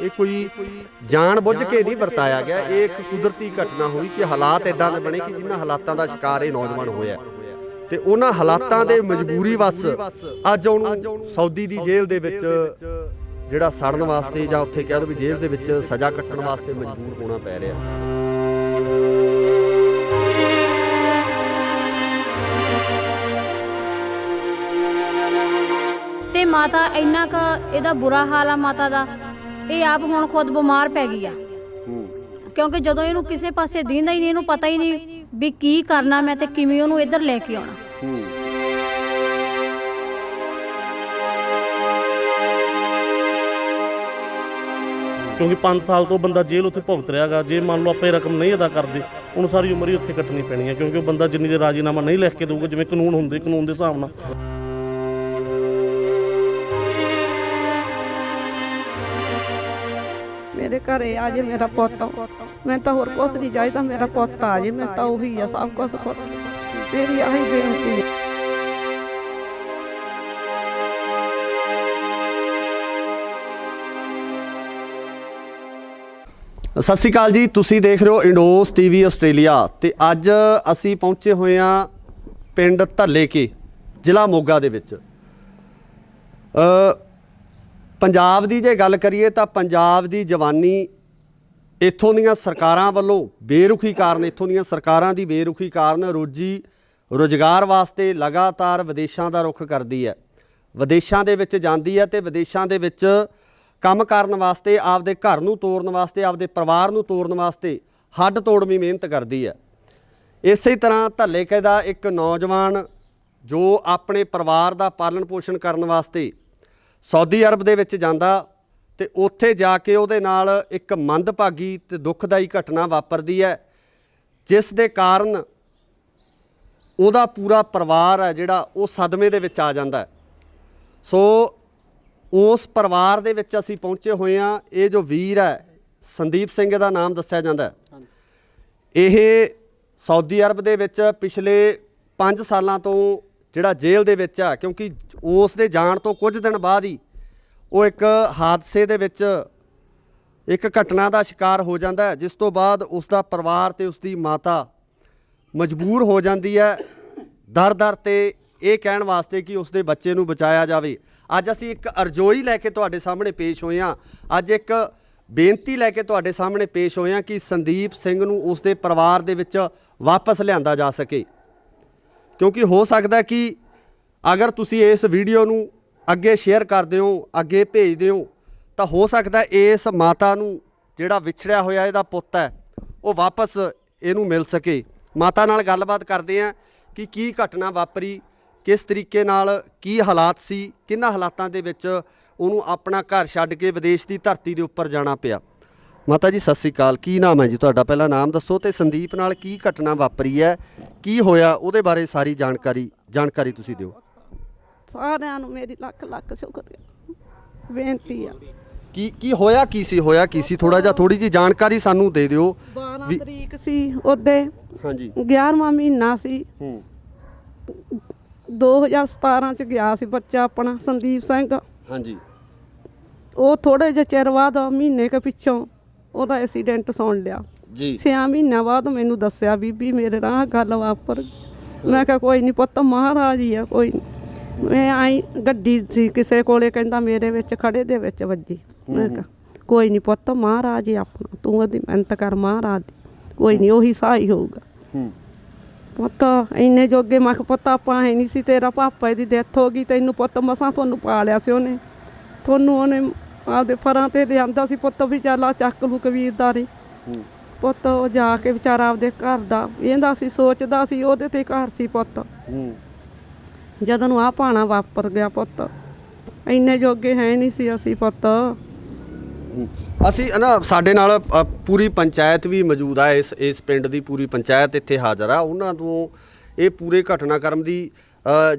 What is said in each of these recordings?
ये कोई जान बुझ के नहीं वरताया गया। ये एक कुदरती घटना हुई कि हालात इदां दे बने कि जिन्हां हालातां दा शिकार ये नौजवान होया ते उन्हां हालातां दे मजबूरी वस अज ਉਹਨੂੰ सऊदी दी जेल दे विच ਜਿਹੜਾ ਸੜਨ ਵਾਸਤੇ ਜਾਂ ਉੱਥੇ ਕਹਿ ਲਓ ਵੀ ਜੇਲ੍ਹ ਦੇ ਵਿੱਚ ਸਜ਼ਾ ਕੱਟਣ ਵਾਸਤੇ ਮਜਬੂਰ ਹੋਣਾ ਪੈ ਰਿਹਾ। ਤੇ ਮਾਤਾ ਇੰਨਾ ਕ ਇਹਦਾ ਬੁਰਾ ਹਾਲ ਆ ਮਾਤਾ ਦਾ, ਇਹ ਆਪ ਹੁਣ ਖੁਦ ਬਿਮਾਰ ਪੈ ਗਈ ਆ ਕਿਉਂਕਿ ਜਦੋਂ ਇਹਨੂੰ ਕਿਸੇ ਪਾਸੇ ਦੀਂਦਾ ਹੀ ਨਹੀਂ, ਇਹਨੂੰ ਪਤਾ ਹੀ ਨਹੀਂ ਵੀ ਕੀ ਕਰਨਾ ਮੈਂ ਤੇ ਕਿਵੇਂ ਉਹਨੂੰ ਇੱਧਰ ਲੈ ਕੇ ਆਉਣਾ। क्योंकि 5 साल तो बंदा जेल उत्थे भुगत रहा गा। जे मान लो आप रकम नहीं अदा करते उन्होंने सारी उम्र ही उत्थे कट्टनी पैनी है क्योंकि बंदा जिन्नी देर राजीनामा नहीं लिख के दूगा जिवें कानून होंदे कानून के हिसाब नाल। मेरे घरे आ जे मेरा पुत, मैं तो होर कुछ नहीं चाहिदा, मेरा पुत आ जे, मैं तो उही है सब कुछ पुत। मेरी आही बेनती है। सत श्री अकाल जी, तुसी देख रहे हो इंडोस टीवी आस्ट्रेलिया ते अज असी पहुंचे हुए हाँ पिंड धल्लेके जिला मोगा दे विच। पंजाब दी जे गल करिए तां पंजाब दी जवानी इत्थों दीयां सरकारां वल्लों बेरुखी कारण, इत्थों दीयां सरकारां दी बेरुखी कारण रोजी रोजगार वास्ते लगातार विदेशां दा रुख करदी है, विदेशां दे विच जांदी है ते विदेशां दे विच ਕੰਮ ਕਰਨ ਵਾਸਤੇ, ਆਪਦੇ ਘਰ ਨੂੰ ਤੋਰਨ ਵਾਸਤੇ, ਆਪਦੇ ਪਰਿਵਾਰ ਨੂੰ ਤੋਰਨ ਵਾਸਤੇ ਹੱਡ ਤੋੜਵੀਂ ਮਿਹਨਤ ਕਰਦੀ ਹੈ। ਇਸੇ ਤਰ੍ਹਾਂ ਧੱਲੇਕੇ ਦਾ ਇੱਕ ਨੌਜਵਾਨ ਜੋ ਆਪਣੇ ਪਰਿਵਾਰ ਦਾ ਪਾਲਣ ਪੋਸ਼ਣ ਕਰਨ ਵਾਸਤੇ ਸਊਦੀ ਅਰਬ ਦੇ ਵਿੱਚ ਜਾਂਦਾ ਤੇ ਉੱਥੇ ਜਾ ਕੇ ਉਹਦੇ ਨਾਲ ਇੱਕ ਮੰਦਭਾਗੀ ਤੇ ਦੁਖਦਾਈ ਘਟਨਾ ਵਾਪਰਦੀ ਹੈ ਜਿਸ ਦੇ ਕਾਰਨ ਉਹਦਾ ਪੂਰਾ ਪਰਿਵਾਰ ਹੈ ਜਿਹੜਾ ਉਹ ਸਦਮੇ ਦੇ ਵਿੱਚ ਆ ਜਾਂਦਾ ਹੈ। ਸੋ उस परिवार दे विच असीं पहुँचे हुए हाँ। ये जो वीर है संदीप सिंह का नाम दस्सिया जाता है, ये सऊदी अरब दे विच पिछले 5 सालों तो जिहड़ा जेल दे विच है क्योंकि उस दे जाण तो कुछ दिन बाद ही वो एक हादसे दे विच एक घटना का शिकार हो जाता है जिस तो बाद उसका परिवार ते उसकी माता मजबूर हो जाती है दर दर ते ये कहण वास्ते कि उसके बच्चे नूं बचाया जाए। अज असी एक अरजोई लैके तुहाडे सामने पेश होए हाँ, अज एक बेनती लैके तुहाडे सामने पेश होए हाँ कि संदीप सिंह नूं उसदे परिवार दे विच वापस लिआंदा जा सके क्योंकि हो सकदा कि अगर तुसी इस वीडियो नूं अगे शेयर करदे हो, अगे भेजदे हो तां हो सकदा इस माता नूं जिहड़ा विछड़िया होया इहदा पुੱਤ है वो वापस इहनूं मिल सके। माता नाल गलबात करदे हैं कि की घटना वापरी, किस तरीके नाल की हालात सी, किन्हां हालातां दे विच उहनूं अपना घर छड्ड के विदेश की धरती दे उपर जाना पिया। माता जी सत श्री अकाल, की नाम है जी तुहाडा? पहला नाम दसो ते संदीप नाल की घटना वापरी है, की होया उहदे बारे सारी जानकारी तुसीं दिओ। सारिਆਂ ਨੂੰ मेरी लख लख शुक्रिया बेनती है। की होया की सी थोड़ा जिहा थोड़ी जी जानकारी सानूं दे दिओ। 12 तरीक सी ਉਹਦੇ, हाँ जी 11वां महीना सी 2017 ਚ ਗਿਆ ਸੀ ਬੱਚਾ ਆਪਣਾ ਸੰਦੀਪ ਸਿੰਘ। हाँ जी ਉਹ ਥੋੜੇ ਜਿਹੇ ਚਿਰ ਬਾਅਦ ਮਹੀਨੇ ਕੇ ਪਿੱਛੋਂ ਉਹਦਾ ਐਕਸੀਡੈਂਟ ਸੁਣ ਲਿਆ जी 6 ਮਹੀਨਿਆਂ ਬਾਅਦ ਮੈਨੂੰ ਦੱਸਿਆ ਬੀਬੀ ਮੇਰੇ ਨਾਲ ਗੱਲ ਵਾਪਰ। ਮੈਂ ਕਿਹਾ ਕੋਈ ਨਹੀਂ ਪੁੱਤ ਮਹਾਰਾਜ ਹੀ ਆ, ਕੋਈ ਨਹੀਂ। ਮੈਂ ਆਈ ਗੱਡੀ ਸੀ ਕਿਸੇ ਕੋਲੇ, ਕਹਿੰਦਾ ਮੇਰੇ ਵਿੱਚ ਖੜੇ ਦੇ ਵਿੱਚ ਵੱਜੀ। ਮੈਂ ਕਿਹਾ ਕੋਈ ਨਹੀਂ ਪੁੱਤ ਮਹਾਰਾਜ ਹੀ ਆਪਣਾ, ਤੂੰ ਉਹਦੀ ਮਿਹਨਤ ਕਰ ਮਹਾਰਾਜ ਦੀ, ਕੋਈ ਨਹੀਂ ਉਹੀ ਸਹਾਈ ਹੋਊਗਾ। ਪੁੱਤ ਇੰਨੇ ਜੋਗੇ ਮੈਂ ਕਿਹਾ ਪੁੱਤ ਆਪਾਂ ਹੈ ਨਹੀਂ ਸੀ, ਤੇਰਾ ਪਾਪਾ ਦੀ ਡੈਥ ਹੋ ਗਈ, ਤੈਨੂੰ ਪੁੱਤ ਮਸਾਂ ਤੁਹਾਨੂੰ ਪਾਲਿਆ ਸੀ ਉਹਨੇ, ਤੁਹਾਨੂੰ ਉਹਨੇ ਆਪਦੇ ਫਰਾਂ 'ਤੇ ਲਿਆਂਦਾ ਸੀ ਪੁੱਤ ਵੀ ਚੱਲ ਆ ਚੱਕ ਲੂ ਕਬੀਰਦਾਰੀ। ਪੁੱਤ ਉਹ ਜਾ ਕੇ ਵਿਚਾਰਾ ਆਪਦੇ ਘਰ ਦਾ ਇਹਦਾ ਸੀ, ਸੋਚਦਾ ਸੀ ਉਹਦੇ 'ਤੇ ਘਰ ਸੀ ਪੁੱਤ। ਜਦੋਂ ਨੂੰ ਆਹ ਭਾਣਾ ਵਾਪਰ ਗਿਆ ਪੁੱਤ, ਇੰਨੇ ਜੋਗੇ ਹੈ ਨਹੀਂ ਸੀ ਅਸੀਂ ਪੁੱਤ। ਅਸੀਂ ਨਾ ਸਾਡੇ ਨਾਲ ਪੂਰੀ ਪੰਚਾਇਤ ਵੀ ਮੌਜੂਦ ਆ, ਇਸ ਪਿੰਡ ਦੀ ਪੂਰੀ ਪੰਚਾਇਤ ਇੱਥੇ ਹਾਜ਼ਰ ਆ। ਉਹਨਾਂ ਤੋਂ ਇਹ ਪੂਰੇ ਘਟਨਾਕ੍ਰਮ ਦੀ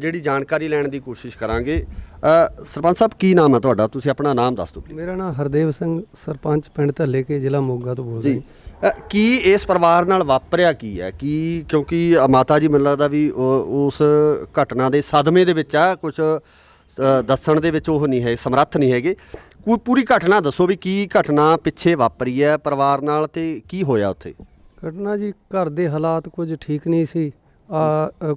ਜਿਹੜੀ ਜਾਣਕਾਰੀ ਲੈਣ ਦੀ ਕੋਸ਼ਿਸ਼ ਕਰਾਂਗੇ। ਸਰਪੰਚ ਸਾਹਿਬ ਕੀ ਨਾਮ ਹੈ ਤੁਹਾਡਾ? ਤੁਸੀਂ ਆਪਣਾ ਨਾਮ ਦੱਸ ਦਿਓ। ਮੇਰਾ ਨਾਮ ਹਰਦੇਵ ਸਿੰਘ, ਸਰਪੰਚ ਪਿੰਡ ਧੱਲੇਕੇ ਜ਼ਿਲ੍ਹਾ ਮੋਗਾ ਤੋਂ ਬੋਲ ਜੀ। ਕੀ ਇਸ ਪਰਿਵਾਰ ਨਾਲ ਵਾਪਰਿਆ ਕੀ ਹੈ? ਕੀ ਕਿਉਂਕਿ ਮਾਤਾ ਜੀ ਮੈਨੂੰ ਲੱਗਦਾ ਵੀ ਉਸ ਘਟਨਾ ਦੇ ਸਦਮੇ ਦੇ ਵਿੱਚ ਆ, ਕੁਛ ਦੱਸਣ ਦੇ ਵਿੱਚ ਉਹ ਨਹੀਂ ਹੈ, ਸਮਰੱਥ ਨਹੀਂ ਹੈਗੇ। ਕੋਈ ਪੂਰੀ ਘਟਨਾ ਦੱਸੋ ਵੀ ਕੀ ਘਟਨਾ ਪਿੱਛੇ ਵਾਪਰੀ ਹੈ ਪਰਿਵਾਰ ਨਾਲ ਤੇ ਕੀ ਹੋਇਆ ਉੱਥੇ? ਘਟਨਾ ਜੀ, ਘਰ ਦੇ ਹਾਲਾਤ ਕੁਝ ਠੀਕ ਨਹੀਂ ਸੀ।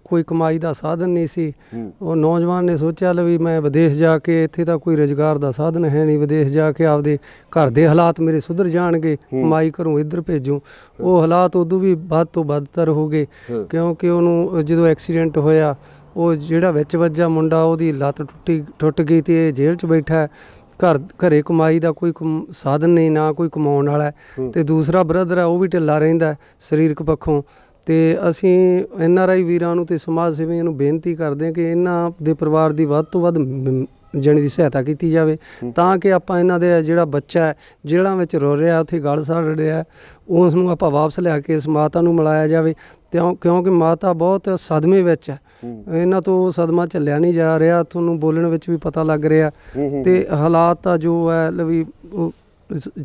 ਕੋਈ ਕਮਾਈ ਦਾ ਸਾਧਨ ਨਹੀਂ ਸੀ। ਉਹ ਨੌਜਵਾਨ ਨੇ ਸੋਚਿਆ ਲੈ ਵੀ ਮੈਂ ਵਿਦੇਸ਼ ਜਾ ਕੇ, ਇੱਥੇ ਤਾਂ ਕੋਈ ਰੁਜ਼ਗਾਰ ਦਾ ਸਾਧਨ ਹੈ ਨਹੀਂ, ਵਿਦੇਸ਼ ਜਾ ਕੇ ਆਪਦੇ ਘਰ ਦੇ ਹਾਲਾਤ ਮੇਰੇ ਸੁਧਰ ਜਾਣਗੇ, ਕਮਾਈ ਘਰੋਂ ਇੱਧਰ ਭੇਜੂੰ। ਉਹ ਹਾਲਾਤ ਉਦੋਂ ਵੀ ਵੱਧ ਤੋਂ ਵੱਧਤਰ ਹੋ ਗਏ, ਕਿਉਂਕਿ ਉਹਨੂੰ ਜਦੋਂ ਐਕਸੀਡੈਂਟ ਹੋਇਆ, ਉਹ ਜਿਹੜਾ ਵਿੱਚ ਵੱਜਾ ਮੁੰਡਾ, ਉਹਦੀ ਲੱਤ ਟੁੱਟ ਗਈ ਤੇ ਇਹ ਜੇਲ੍ਹ 'ਚ ਬੈਠਾ ਹੈ। ਘਰੇ ਕਮਾਈ ਦਾ ਕੋਈ ਸਾਧਨ ਨਹੀਂ, ਨਾ ਕੋਈ ਕਮਾਉਣ ਵਾਲਾ ਹੈ। ਤੇ ਦੂਸਰਾ ਬ੍ਰਦਰ ਆ, ਉਹ ਵੀ ਢਿੱਲਾ ਰਹਿੰਦਾ ਸਰੀਰਕ ਪੱਖੋਂ। ਤੇ ਅਸੀਂ NRI ਵੀਰਾਂ ਨੂੰ ਤੇ ਸਮਾਜ ਸੇਵੀਆਂ ਨੂੰ ਬੇਨਤੀ ਕਰਦੇ ਹਾਂ ਕਿ ਇਹਨਾਂ ਦੇ ਪਰਿਵਾਰ ਦੀ ਵੱਧ ਤੋਂ ਵੱਧ ਜਣੀ ਦੀ ਸਹਾਇਤਾ ਕੀਤੀ ਜਾਵੇ, ਤਾਂ ਕਿ ਆਪਾਂ ਇਹਨਾਂ ਦੇ ਜਿਹੜਾ ਬੱਚਾ ਹੈ ਜੇਲ੍ਹਾਂ ਵਿੱਚ ਰੋ ਰਿਹਾ, ਉੱਥੇ ਗਲ ਸੜ ਰਿਹਾ, ਉਸ ਨੂੰ ਆਪਾਂ ਵਾਪਸ ਲਿਆ ਕੇ ਇਸ ਮਾਤਾ ਨੂੰ ਮਿਲਾਇਆ ਜਾਵੇ। ਕਿਉਂਕਿ ਮਾਤਾ ਬਹੁਤ ਸਦਮੇ ਵਿੱਚ ਹੈ, ਇਹਨਾਂ ਤੋਂ ਸਦਮਾ ਝੱਲਿਆ ਨਹੀਂ ਜਾ ਰਿਹਾ, ਤੁਹਾਨੂੰ ਬੋਲਣ ਵਿੱਚ ਵੀ ਪਤਾ ਲੱਗ ਰਿਹਾ। ਤੇ ਹਾਲਾਤ ਤਾਂ ਜੋ ਹੈ ਵੀ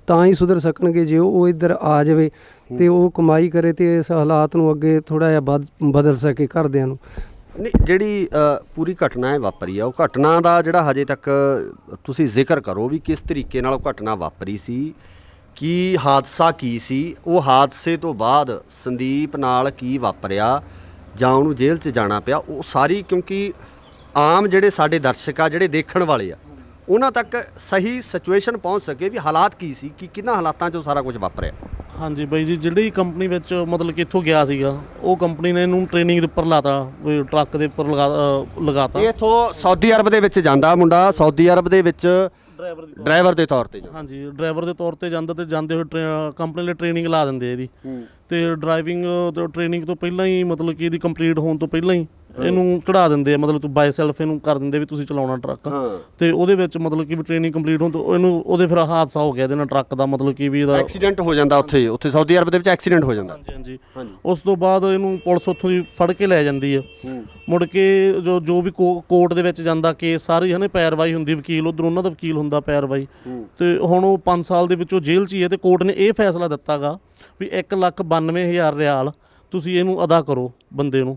ਤਾਂ ਹੀ ਸੁਧਰ ਸਕਣਗੇ ਜੇ ਉਹ ਇੱਧਰ ਆ ਜਾਵੇ ਤੇ ਉਹ ਕਮਾਈ ਕਰੇ ਤੇ ਇਸ ਹਾਲਾਤ ਨੂੰ ਅੱਗੇ ਥੋੜ੍ਹਾ ਜਿਹਾ ਬਦਲ ਸਕੇ ਘਰਦਿਆਂ ਨੂੰ। ਨਹੀਂ, ਜਿਹੜੀ ਪੂਰੀ ਘਟਨਾ ਹੈ ਵਾਪਰੀ ਆ, ਉਹ ਘਟਨਾ ਦਾ ਜਿਹੜਾ ਹਜੇ ਤੱਕ ਤੁਸੀਂ ਜ਼ਿਕਰ ਕਰੋ ਵੀ ਕਿਸ ਤਰੀਕੇ ਨਾਲ ਉਹ ਘਟਨਾ ਵਾਪਰੀ ਸੀ, ਕੀ ਹਾਦਸਾ ਕੀ ਸੀ, ਉਹ ਹਾਦਸੇ ਤੋਂ ਬਾਅਦ ਸੰਦੀਪ ਨਾਲ ਕੀ ਵਾਪਰਿਆ ਜਾਂ ਉਹਨੂੰ ਜੇਲ੍ਹ 'ਚ ਜਾਣਾ ਪਿਆ, ਉਹ ਸਾਰੀ, ਕਿਉਂਕਿ ਆਮ ਜਿਹੜੇ ਸਾਡੇ ਦਰਸ਼ਕ ਆ, ਜਿਹੜੇ ਦੇਖਣ ਵਾਲੇ ਆ, ਉਹਨਾਂ ਤੱਕ ਸਹੀ ਸਿਚੁਏਸ਼ਨ ਪਹੁੰਚ ਸਕੇ ਵੀ ਹਾਲਾਤ ਕੀ ਸੀ, ਕਿ ਕਿੰਨਾ ਹਾਲਾਤਾਂ 'ਚ ਉਹ ਸਾਰਾ ਕੁਝ ਵਾਪਰਿਆ। ਹਾਂਜੀ ਬਾਈ ਜੀ, ਜਿਹੜੀ ਕੰਪਨੀ ਵਿੱਚ ਮਤਲਬ ਕਿ ਇੱਥੋਂ ਗਿਆ ਸੀਗਾ, ਉਹ ਕੰਪਨੀ ਨੇ ਇਹਨੂੰ ਟ੍ਰੇਨਿੰਗ ਦੇ ਉੱਪਰ ਲਾਤਾ, ਕੋਈ ਟਰੱਕ ਦੇ ਉੱਪਰ ਲਗਾਤਾ। ਇਹ ਇੱਥੋਂ ਸਾਊਦੀ ਅਰਬ ਦੇ ਵਿੱਚ ਜਾਂਦਾ ਮੁੰਡਾ, ਸਾਊਦੀ ਅਰਬ ਦੇ ਵਿੱਚ ਡਰਾਈਵਰ ਦੇ ਤੌਰ ਤੇ। ਹਾਂਜੀ, ਡਰਾਈਵਰ ਦੇ ਤੌਰ ਤੇ ਜਾਂਦਾ, ਤੇ ਜਾਂਦੇ ਹੋਏ ਕੰਪਨੀ ਲਈ ਟ੍ਰੇਨਿੰਗ ਲਾ ਦਿੰਦੇ ਇਹਦੀ। ਤੇ ਡਰਾਈਵਿੰਗ ਟ੍ਰੇਨਿੰਗ ਤੋਂ ਪਹਿਲਾਂ ਹੀ, ਮਤਲਬ ਕਿ ਇਹਦੀ ਕੰਪਲੀਟ ਹੋਣ ਤੋਂ ਪਹਿਲਾਂ ਹੀ ਇਹਨੂੰ ਚੜਾ ਦਿੰਦੇ ਆ, ਮਤਲਬ ਤੂੰ ਬਾਈ ਸੈਲਫ ਇਹਨੂੰ ਕਰ ਦਿੰਦੇ ਵੀ ਤੁਸੀਂ ਚਲਾਉਣਾ ਟਰੱਕ। ਤੇ ਉਹਦੇ ਵਿੱਚ ਮਤਲਬ ਕਿ ਵੀ ਟ੍ਰੇਨਿੰਗ ਕੰਪਲੀਟ ਹੋਣ ਤੋਂ ਇਹਨੂੰ ਉਹਦੇ ਫਿਰ ਹਾਦਸਾ ਹੋ ਗਿਆ ਇਹਦੇ ਨਾਲ ਟਰੱਕ ਦਾ, ਮਤਲਬ ਕਿ ਵੀ ਇਹਦਾ ਐਕਸੀਡੈਂਟ ਹੋ ਜਾਂਦਾ, ਉੱਥੇ ਸਾਊਦੀ ਅਰਬ ਦੇ ਵਿੱਚ ਐਕਸੀਡੈਂਟ ਹੋ ਜਾਂਦਾ। ਹਾਂਜੀ। ਉਸ ਤੋਂ ਬਾਅਦ ਇਹਨੂੰ ਪੁਲਿਸ ਉੱਥੋਂ ਦੀ ਫੜ ਕੇ ਲੈ ਜਾਂਦੀ ਆ। ਮੁੜ ਕੇ ਜੋ ਵੀ ਕੋਰਟ ਦੇ ਵਿੱਚ ਜਾਂਦਾ ਕੇਸ, ਸਾਰੀ ਹੈ ਨਾ ਪੈਰਵਾਈ ਹੁੰਦੀ, ਵਕੀਲ ਉੱਧਰ ਉਹਨਾਂ ਦਾ ਵਕੀਲ ਹੁੰਦਾ, ਪੈਰਵਾਈ। ਤੇ ਹੁਣ ਉਹ 5 ਸਾਲ ਦੇ ਵਿੱਚੋਂ ਜੇਲ੍ਹ 'ਚ ਹੀ ਹੈ, ਤੇ ਕੋਰਟ ਨੇ ਇਹ ਫੈਸਲਾ ਦਿੱਤਾ ਗਾ ਵੀ 1,92,000 ਰਿਆਲ ਤੁਸੀਂ ਇਹਨੂੰ ਅਦਾ ਕਰੋ ਬੰਦੇ ਨੂੰ।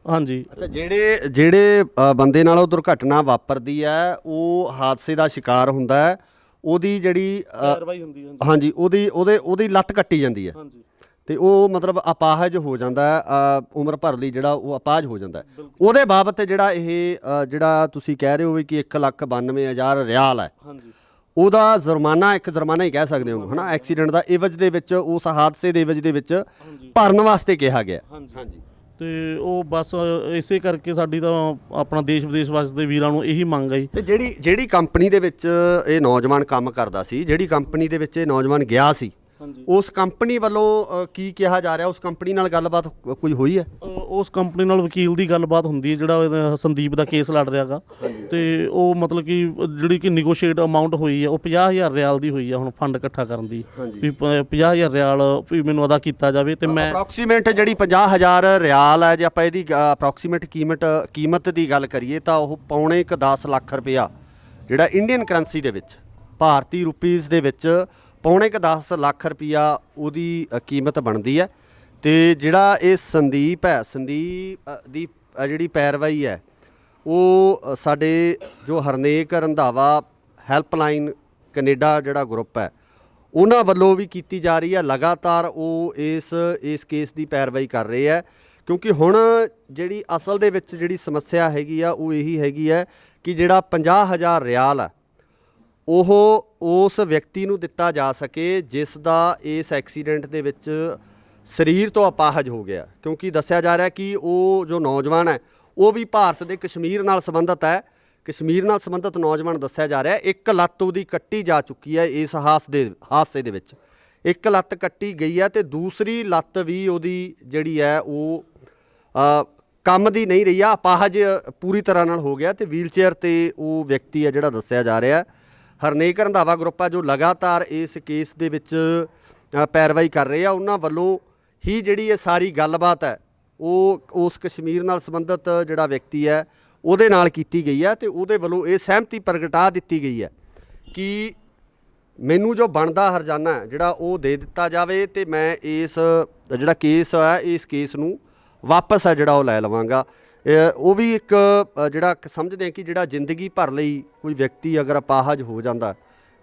ਹਾਂਜੀ। ਅੱਛਾ, ਜਿਹੜੇ ਬੰਦੇ ਨਾਲ ਉਹ ਦੁਰਘਟਨਾ ਵਾਪਰਦੀ ਹੈ, ਉਹ ਹਾਦਸੇ ਦਾ ਸ਼ਿਕਾਰ ਹੁੰਦਾ ਹੈ, ਉਹਦੀ ਜਿਹੜੀ ਪੈਰਵਾਈ ਹੁੰਦੀ ਹੈ। ਹਾਂਜੀ, ਉਹਦੀ ਲੱਤ ਕੱਟੀ ਜਾਂਦੀ ਹੈ। ਹਾਂਜੀ। ਤੇ ਉਹ ਮਤਲਬ ਅਪਾਹਜ ਹੋ ਜਾਂਦਾ ਹੈ, ਉਮਰ ਭਰ ਲਈ ਜਿਹੜਾ ਉਹ ਅਪਾਹਜ ਹੋ ਜਾਂਦਾ ਹੈ। ਉਹਦੇ ਬਾਬਤ ਜਿਹੜਾ ਇਹ ਜਿਹੜਾ ਤੁਸੀਂ ਕਹਿ ਰਹੇ ਹੋ ਵੀ ਕਿ 1,92,000 ਰਿਆਲ ਹੈ, ਹਾਂਜੀ, ਉਹਦਾ ਜੁਰਮਾਨਾ, ਇੱਕ ਜੁਰਮਾਨਾ ਹੀ ਕਹਿ ਸਕਦੇ ਹੋ ਹਨਾ, ਐਕਸੀਡੈਂਟ ਦਾ ਇਵਜ ਦੇ ਵਿੱਚ, ਉਸ ਹਾਦਸੇ ਦੇ ਇਵਜ ਦੇ ਵਿੱਚ ਭਰਨ ਵਾਸਤੇ ਕਿਹਾ ਗਿਆ। ਹਾਂਜੀ। ਤੇ ਉਹ ਬਸ ਇਸੇ ਕਰਕੇ ਸਾਡੀ ਤਾਂ ਆਪਣਾ ਦੇਸ਼ ਵਿਦੇਸ਼ ਵਾਸਤੇ ਵੀਰਾਂ ਨੂੰ ਇਹੀ ਮੰਗ ਆਈ। ਤੇ ਜਿਹੜੀ ਕੰਪਨੀ ਦੇ ਵਿੱਚ ਇਹ ਨੌਜਵਾਨ ਕੰਮ ਕਰਦਾ ਸੀ, ਜਿਹੜੀ ਕੰਪਨੀ ਦੇ ਵਿੱਚ ਇਹ ਨੌਜਵਾਨ ਗਿਆ ਸੀ, ਉਸ ਕੰਪਨੀ ਵੱਲੋਂ ਕੀ ਕਿਹਾ ਜਾ ਰਿਹਾ, ਉਸ ਕੰਪਨੀ ਨਾਲ ਗੱਲਬਾਤ ਕੋਈ ਹੋਈ ਹੈ? ਉਸ ਕੰਪਨੀ ਨਾਲ ਵਕੀਲ ਦੀ ਗੱਲਬਾਤ ਹੁੰਦੀ ਹੈ, ਜਿਹੜਾ ਸੰਦੀਪ ਦਾ ਕੇਸ ਲੜ ਰਿਹਾ ਗਾ। ਤੇ ਉਹ ਮਤਲਬ ਕਿ ਜਿਹੜੀ ਕਿ ਨੈਗੋਸ਼ੀਏਟ ਅਮਾਊਂਟ ਹੋਈ ਹੈ, ਉਹ 50,000 ਰਿਆਲ ਦੀ ਹੋਈ ਆ, ਹੁਣ ਫੰਡ ਇਕੱਠਾ ਕਰਨ ਦੀ, ਵੀ 50,000 ਰਿਆਲ ਵੀ ਮੈਨੂੰ ਅਦਾ ਕੀਤਾ ਜਾਵੇ। ਤੇ ਮੈਂ ਅਪਰੋਕਸੀਮੇਟ ਜਿਹੜੀ 50,000 ਰਿਆਲ ਹੈ, ਜੇ ਆਪਾਂ ਇਹਦੀ ਅਪਰੋਕਸੀਮੇਟ ਕੀਮਤ ਦੀ ਗੱਲ ਕਰੀਏ ਤਾਂ ਉਹ ਪੌਣੇ 10 ਲੱਖ ਰੁਪਇਆ, ਜਿਹੜਾ ਇੰਡੀਅਨ ਕਰੰਸੀ ਦੇ ਵਿੱਚ, ਭਾਰਤੀ ਰੁਪੀਜ਼ ਦੇ ਵਿੱਚ ਪੌਣੇ 10 ਲੱਖ ਰੁਪਇਆ ਉਹਦੀ ਕੀਮਤ ਬਣਦੀ ਹੈ। ਤੇ ਜਿਹੜਾ ਇਹ ਸੰਦੀਪ ਹੈ, ਸੰਦੀਪ ਦੀ ਜਿਹੜੀ ਪੈਰਵਾਈ ਹੈ, ਉਹ ਸਾਡੇ ਜੋ ਹਰਨੇਕ ਰੰਧਾਵਾ ਹੈਲਪਲਾਈਨ ਕੈਨੇਡਾ ਜਿਹੜਾ ਗਰੁੱਪ ਹੈ, ਉਹਨਾਂ ਵੱਲੋਂ ਵੀ ਕੀਤੀ ਜਾ ਰਹੀ ਹੈ। ਲਗਾਤਾਰ ਉਹ ਇਸ ਕੇਸ ਦੀ ਪੈਰਵਾਈ ਕਰ ਰਹੇ ਹੈ, ਕਿਉਂਕਿ ਹੁਣ ਜਿਹੜੀ ਅਸਲ ਦੇ ਵਿੱਚ ਜਿਹੜੀ ਸਮੱਸਿਆ ਹੈਗੀ ਆ, ਉਹ ਇਹੀ ਹੈਗੀ ਹੈ ਕਿ ਜਿਹੜਾ 50,000 ਰਿਆਲ ਹੈ, ਉਹ ਉਸ ਵਿਅਕਤੀ ਨੂੰ ਦਿੱਤਾ ਜਾ ਸਕੇ ਜਿਸ ਦਾ ਇਸ ਐਕਸੀਡੈਂਟ ਦੇ ਵਿੱਚ ਸਰੀਰ ਤੋਂ ਅਪਾਹਜ ਹੋ ਗਿਆ। ਕਿਉਂਕਿ ਦੱਸਿਆ ਜਾ ਰਿਹਾ ਕਿ ਉਹ ਜੋ ਨੌਜਵਾਨ ਹੈ, ਉਹ ਵੀ ਭਾਰਤ ਦੇ ਕਸ਼ਮੀਰ ਨਾਲ ਸੰਬੰਧਿਤ ਹੈ, ਕਸ਼ਮੀਰ ਨਾਲ ਸੰਬੰਧਿਤ ਨੌਜਵਾਨ ਦੱਸਿਆ ਜਾ ਰਿਹਾ। ਇੱਕ ਲੱਤ ਉਹਦੀ ਕੱਟੀ ਜਾ ਚੁੱਕੀ ਹੈ ਇਸ ਹਾਦਸੇ ਦੇ ਵਿੱਚ, ਇੱਕ ਲੱਤ ਕੱਟੀ ਗਈ ਹੈ, ਤੇ ਦੂਸਰੀ ਲੱਤ ਵੀ ਉਹਦੀ ਜਿਹੜੀ ਹੈ ਉਹ ਕੰਮ ਦੀ ਨਹੀਂ ਰਹੀ ਆ, ਅਪਾਹਜ ਪੂਰੀ ਤਰ੍ਹਾਂ ਨਾਲ ਹੋ ਗਿਆ, ਤੇ ਵੀਲਚੇਅਰ 'ਤੇ ਉਹ ਵਿਅਕਤੀ ਹੈ ਜਿਹੜਾ ਦੱਸਿਆ ਜਾ ਰਿਹਾ। ਹਰਨੇਕ ਰੰਧਾਵਾ ਗਰੁੱਪ ਆ ਜੋ ਲਗਾਤਾਰ ਇਸ ਕੇਸ ਦੇ ਵਿੱਚ ਪੈਰਵਾਈ ਕਰ ਰਹੇ ਆ, ਉਹਨਾਂ ਵੱਲੋਂ ਹੀ ਜਿਹੜੀ ਇਹ ਸਾਰੀ ਗੱਲਬਾਤ ਹੈ ਉਹ ਉਸ ਕਸ਼ਮੀਰ ਨਾਲ ਸੰਬੰਧਿਤ ਜਿਹੜਾ ਵਿਅਕਤੀ ਹੈ ਉਹਦੇ ਨਾਲ ਕੀਤੀ ਗਈ ਹੈ, ਤੇ ਉਹਦੇ ਵੱਲੋਂ ਇਹ ਸਹਿਮਤੀ ਪ੍ਰਗਟਾ ਦਿੱਤੀ ਗਈ ਹੈ ਕਿ ਮੈਨੂੰ ਜੋ ਬਣਦਾ ਹਰਜਾਨਾ ਜਿਹੜਾ ਉਹ ਦੇ ਦਿੱਤਾ ਜਾਵੇ, ਤੇ ਮੈਂ ਇਸ ਜਿਹੜਾ ਕੇਸ ਹੈ, ਇਸ ਕੇਸ ਨੂੰ ਵਾਪਸ ਹੈ ਜਿਹੜਾ ਉਹ ਲੈ ਲਵਾਂਗਾ। ਉਹ ਵੀ ਇੱਕ ਜਿਹੜਾ ਸਮਝਦੇ ਕਿ ਜਿਹੜਾ ਜ਼ਿੰਦਗੀ ਭਰ ਲਈ ਕੋਈ ਵਿਅਕਤੀ ਅਗਰ ਅਪਾਹਜ ਹੋ ਜਾਂਦਾ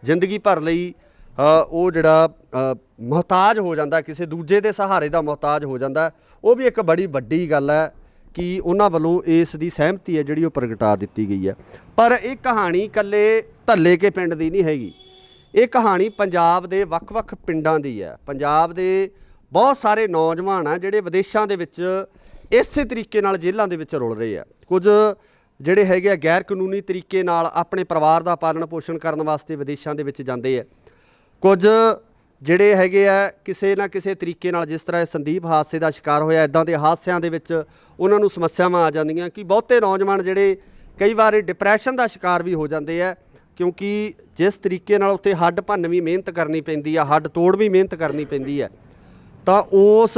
ਜ਼ਿੰਦਗੀ ਭਰ ਲਈ ਉਹ ਜਿਹੜਾ ਮੁਹਤਾਜ ਹੋ ਜਾਂਦਾ, ਕਿਸੇ ਦੂਜੇ ਦੇ ਸਹਾਰੇ ਦਾ ਮੁਹਤਾਜ ਹੋ ਜਾਂਦਾ, ਉਹ ਵੀ ਇੱਕ ਬੜੀ ਵੱਡੀ ਗੱਲ ਹੈ ਕਿ ਉਹਨਾਂ ਵੱਲੋਂ ਇਸ ਦੀ ਸਹਿਮਤੀ ਹੈ ਜਿਹੜੀ ਉਹ ਪ੍ਰਗਟਾ ਦਿੱਤੀ ਗਈ ਹੈ। ਪਰ ਇਹ ਕਹਾਣੀ ਇਕੱਲੇ ਧੱਲੇਕੇ ਪਿੰਡ ਦੀ ਨਹੀਂ ਹੈਗੀ, ਇਹ ਕਹਾਣੀ ਪੰਜਾਬ ਦੇ ਵੱਖ-ਵੱਖ ਪਿੰਡਾਂ ਦੀ ਹੈ। ਪੰਜਾਬ ਦੇ ਬਹੁਤ ਸਾਰੇ ਨੌਜਵਾਨ ਆ ਜਿਹੜੇ ਵਿਦੇਸ਼ਾਂ ਦੇ ਵਿੱਚ ਇਸੇ ਤਰੀਕੇ ਨਾਲ ਜੇਲ੍ਹਾਂ ਦੇ ਵਿੱਚ ਰੁਲ ਰਹੇ ਆ। ਕੁਝ ਜਿਹੜੇ ਹੈਗੇ ਆ ਗੈਰ ਕਾਨੂੰਨੀ ਤਰੀਕੇ ਨਾਲ ਆਪਣੇ ਪਰਿਵਾਰ ਦਾ ਪਾਲਣ ਪੋਸ਼ਣ ਕਰਨ ਵਾਸਤੇ ਵਿਦੇਸ਼ਾਂ ਦੇ ਵਿੱਚ ਜਾਂਦੇ ਆ। ਕੁਝ ਜਿਹੜੇ ਹੈਗੇ ਆ ਕਿਸੇ ਨਾ ਕਿਸੇ ਤਰੀਕੇ ਨਾਲ, ਜਿਸ ਤਰ੍ਹਾਂ ਸੰਦੀਪ ਹਾਦਸੇ ਦਾ ਸ਼ਿਕਾਰ ਹੋਇਆ, ਇੱਦਾਂ ਦੇ ਹਾਦਸਿਆਂ ਦੇ ਵਿੱਚ ਉਹਨਾਂ ਨੂੰ ਸਮੱਸਿਆਵਾਂ ਆ ਜਾਂਦੀਆਂ ਕਿ ਬਹੁਤੇ ਨੌਜਵਾਨ ਜਿਹੜੇ ਕਈ ਵਾਰ ਡਿਪਰੈਸ਼ਨ ਦਾ ਸ਼ਿਕਾਰ ਵੀ ਹੋ ਜਾਂਦੇ ਆ, ਕਿਉਂਕਿ ਜਿਸ ਤਰੀਕੇ ਨਾਲ ਉੱਥੇ ਹੱਡ ਭੰਨਵੀਂ ਮਿਹਨਤ ਕਰਨੀ ਪੈਂਦੀ ਆ, ਹੱਡ ਤੋੜਵੀਂ ਮਿਹਨਤ ਕਰਨੀ ਪੈਂਦੀ ਹੈ, ਤਾਂ ਉਸ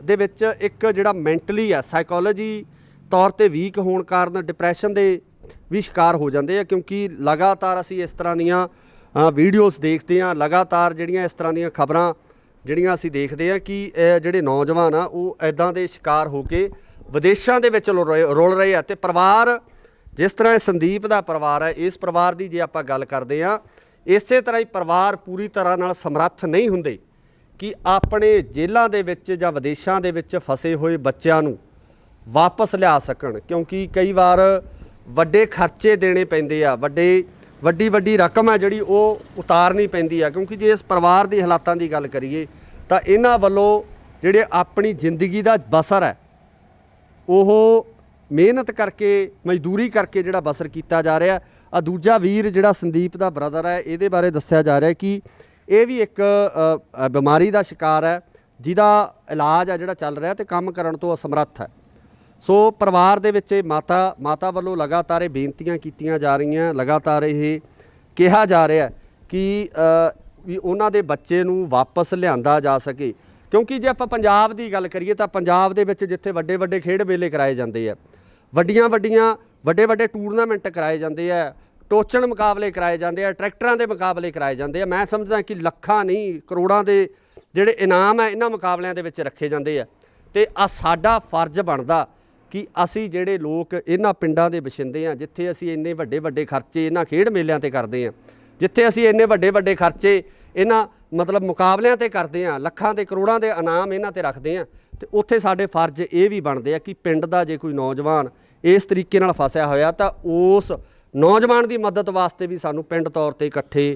ਦੇ ਵਿੱਚ ਇੱਕ ਜਿਹੜਾ ਮੈਂਟਲੀ ਆ, ਸਾਈਕੋਲੋਜੀ ਤੌਰ 'ਤੇ ਵੀਕ ਹੋਣ ਕਾਰਨ ਡਿਪਰੈਸ਼ਨ ਦੇ ਵੀ ਸ਼ਿਕਾਰ ਹੋ ਜਾਂਦੇ ਆ। ਕਿਉਂਕਿ ਲਗਾਤਾਰ ਅਸੀਂ ਇਸ ਤਰ੍ਹਾਂ ਦੀਆਂ ਵੀਡੀਓਜ਼ ਦੇਖਦੇ ਹਾਂ, ਲਗਾਤਾਰ ਜਿਹੜੀਆਂ ਇਸ ਤਰ੍ਹਾਂ ਦੀਆਂ ਖਬਰਾਂ ਜਿਹੜੀਆਂ ਅਸੀਂ ਦੇਖਦੇ ਹਾਂ ਕਿ ਜਿਹੜੇ ਨੌਜਵਾਨ ਆ ਉਹ ਇੱਦਾਂ ਦੇ ਸ਼ਿਕਾਰ ਹੋ ਕੇ ਵਿਦੇਸ਼ਾਂ ਦੇ ਵਿੱਚ ਰੁਲ ਰਹੇ ਆ। ਅਤੇ ਪਰਿਵਾਰ, ਜਿਸ ਤਰ੍ਹਾਂ ਇਹ ਸੰਦੀਪ ਦਾ ਪਰਿਵਾਰ ਹੈ, ਇਸ ਪਰਿਵਾਰ ਦੀ ਜੇ ਆਪਾਂ ਗੱਲ ਕਰਦੇ ਹਾਂ, ਇਸੇ ਤਰ੍ਹਾਂ ਹੀ ਪਰਿਵਾਰ ਪੂਰੀ ਤਰ੍ਹਾਂ ਨਾਲ ਸਮਰੱਥ ਨਹੀਂ ਹੁੰਦੇ ਕਿ ਆਪਣੇ ਜੇਲ੍ਹਾਂ ਦੇ ਵਿੱਚ ਜਾਂ ਵਿਦੇਸ਼ਾਂ ਦੇ ਵਿੱਚ ਫਸੇ ਹੋਏ ਬੱਚਿਆਂ ਨੂੰ ਵਾਪਸ ਲਿਆ ਸਕਣ, ਕਿਉਂਕਿ ਕਈ ਵਾਰ ਵੱਡੇ ਖਰਚੇ ਦੇਣੇ ਪੈਂਦੇ ਆ, ਵੱਡੀ ਰਕਮ ਹੈ ਜਿਹੜੀ ਉਹ ਉਤਾਰਨੀ ਪੈਂਦੀ ਆ। ਕਿਉਂਕਿ ਜੇ ਇਸ ਪਰਿਵਾਰ ਦੀ ਹਾਲਾਤਾਂ ਦੀ ਗੱਲ ਕਰੀਏ ਤਾਂ ਇਹਨਾਂ ਵੱਲੋਂ ਜਿਹੜੇ ਆਪਣੀ ਜ਼ਿੰਦਗੀ ਦਾ ਬਸਰ ਹੈ ਉਹ ਮਿਹਨਤ ਕਰਕੇ, ਮਜ਼ਦੂਰੀ ਕਰਕੇ ਜਿਹੜਾ ਬਸਰ ਕੀਤਾ ਜਾ ਰਿਹਾ। ਆ ਦੂਜਾ ਵੀਰ ਜਿਹੜਾ ਸੰਦੀਪ ਦਾ ਬ੍ਰਦਰ ਹੈ, ਇਹਦੇ ਬਾਰੇ ਦੱਸਿਆ ਜਾ ਰਿਹਾ ਕਿ ਇਹ ਵੀ ਇੱਕ ਬਿਮਾਰੀ ਦਾ ਸ਼ਿਕਾਰ ਹੈ ਜਿਹਦਾ ਇਲਾਜ ਆ ਜਿਹੜਾ ਚੱਲ ਰਿਹਾ ਤੇ ਕੰਮ ਕਰਨ ਤੋਂ ਅਸਮਰੱਥ ਹੈ। ਸੋ ਪਰਿਵਾਰ ਦੇ ਵਿੱਚ ਮਾਤਾ ਵੱਲੋਂ ਲਗਾਤਾਰ ਇਹ ਬੇਨਤੀਆਂ ਕੀਤੀਆਂ ਜਾ ਰਹੀਆਂ, ਲਗਾਤਾਰ ਇਹ ਕਿਹਾ ਜਾ ਰਿਹਾ ਕਿ ਵੀ ਉਹਨਾਂ ਦੇ ਬੱਚੇ ਨੂੰ ਵਾਪਸ ਲਿਆਂਦਾ ਜਾ ਸਕੇ। ਕਿਉਂਕਿ ਜੇ ਆਪਾਂ ਪੰਜਾਬ ਦੀ ਗੱਲ ਕਰੀਏ ਤਾਂ ਪੰਜਾਬ ਦੇ ਵਿੱਚ ਜਿੱਥੇ ਵੱਡੇ ਖੇਡ ਮੇਲੇ ਕਰਾਏ ਜਾਂਦੇ ਆ, ਵੱਡੇ ਟੂਰਨਾਮੈਂਟ ਕਰਾਏ ਜਾਂਦੇ ਆ, ਟੋਚਣ ਮੁਕਾਬਲੇ ਕਰਾਏ ਜਾਂਦੇ ਆ, ਟਰੈਕਟਰਾਂ ਦੇ ਮੁਕਾਬਲੇ ਕਰਾਏ ਜਾਂਦੇ ਆ, ਮੈਂ ਸਮਝਦਾ ਕਿ ਲੱਖਾਂ ਨਹੀਂ ਕਰੋੜਾਂ ਦੇ ਜਿਹੜੇ ਇਨਾਮ ਹੈ ਇਹਨਾਂ ਮੁਕਾਬਲਿਆਂ ਦੇ ਵਿੱਚ ਰੱਖੇ ਜਾਂਦੇ ਆ। ਤੇ ਆ ਸਾਡਾ ਫਰਜ਼ ਬਣਦਾ ਕਿ ਅਸੀਂ ਜਿਹੜੇ ਲੋਕ ਇਹਨਾਂ ਪਿੰਡਾਂ ਦੇ ਵਸਿੰਦੇ ਆ, ਜਿੱਥੇ ਅਸੀਂ ਇੰਨੇ ਵੱਡੇ ਖਰਚੇ ਇਹਨਾਂ ਖੇਡ ਮੇਲਿਆਂ ਤੇ ਕਰਦੇ ਆ, ਜਿੱਥੇ ਅਸੀਂ ਇੰਨੇ ਵੱਡੇ ਖਰਚੇ ਇਹਨਾਂ ਮਤਲਬ ਮੁਕਾਬਲਿਆਂ ਤੇ ਕਰਦੇ ਆ, ਲੱਖਾਂ ਦੇ ਕਰੋੜਾਂ ਦੇ ਇਨਾਮ ਇਹਨਾਂ ਤੇ ਰੱਖਦੇ ਆ, ਤੇ ਉੱਥੇ ਸਾਡੇ ਫਰਜ਼ ਇਹ ਵੀ ਬਣਦੇ ਆ ਕਿ ਪਿੰਡ ਦਾ ਜੇ ਕੋਈ ਨੌਜਵਾਨ ਇਸ ਤਰੀਕੇ ਨਾਲ ਫਸਿਆ ਹੋਇਆ ਤਾਂ ਉਸ ਨੌਜਵਾਨ ਦੀ ਮਦਦ ਵਾਸਤੇ ਵੀ ਸਾਨੂੰ ਪਿੰਡ ਤੌਰ ਤੇ ਇਕੱਠੇ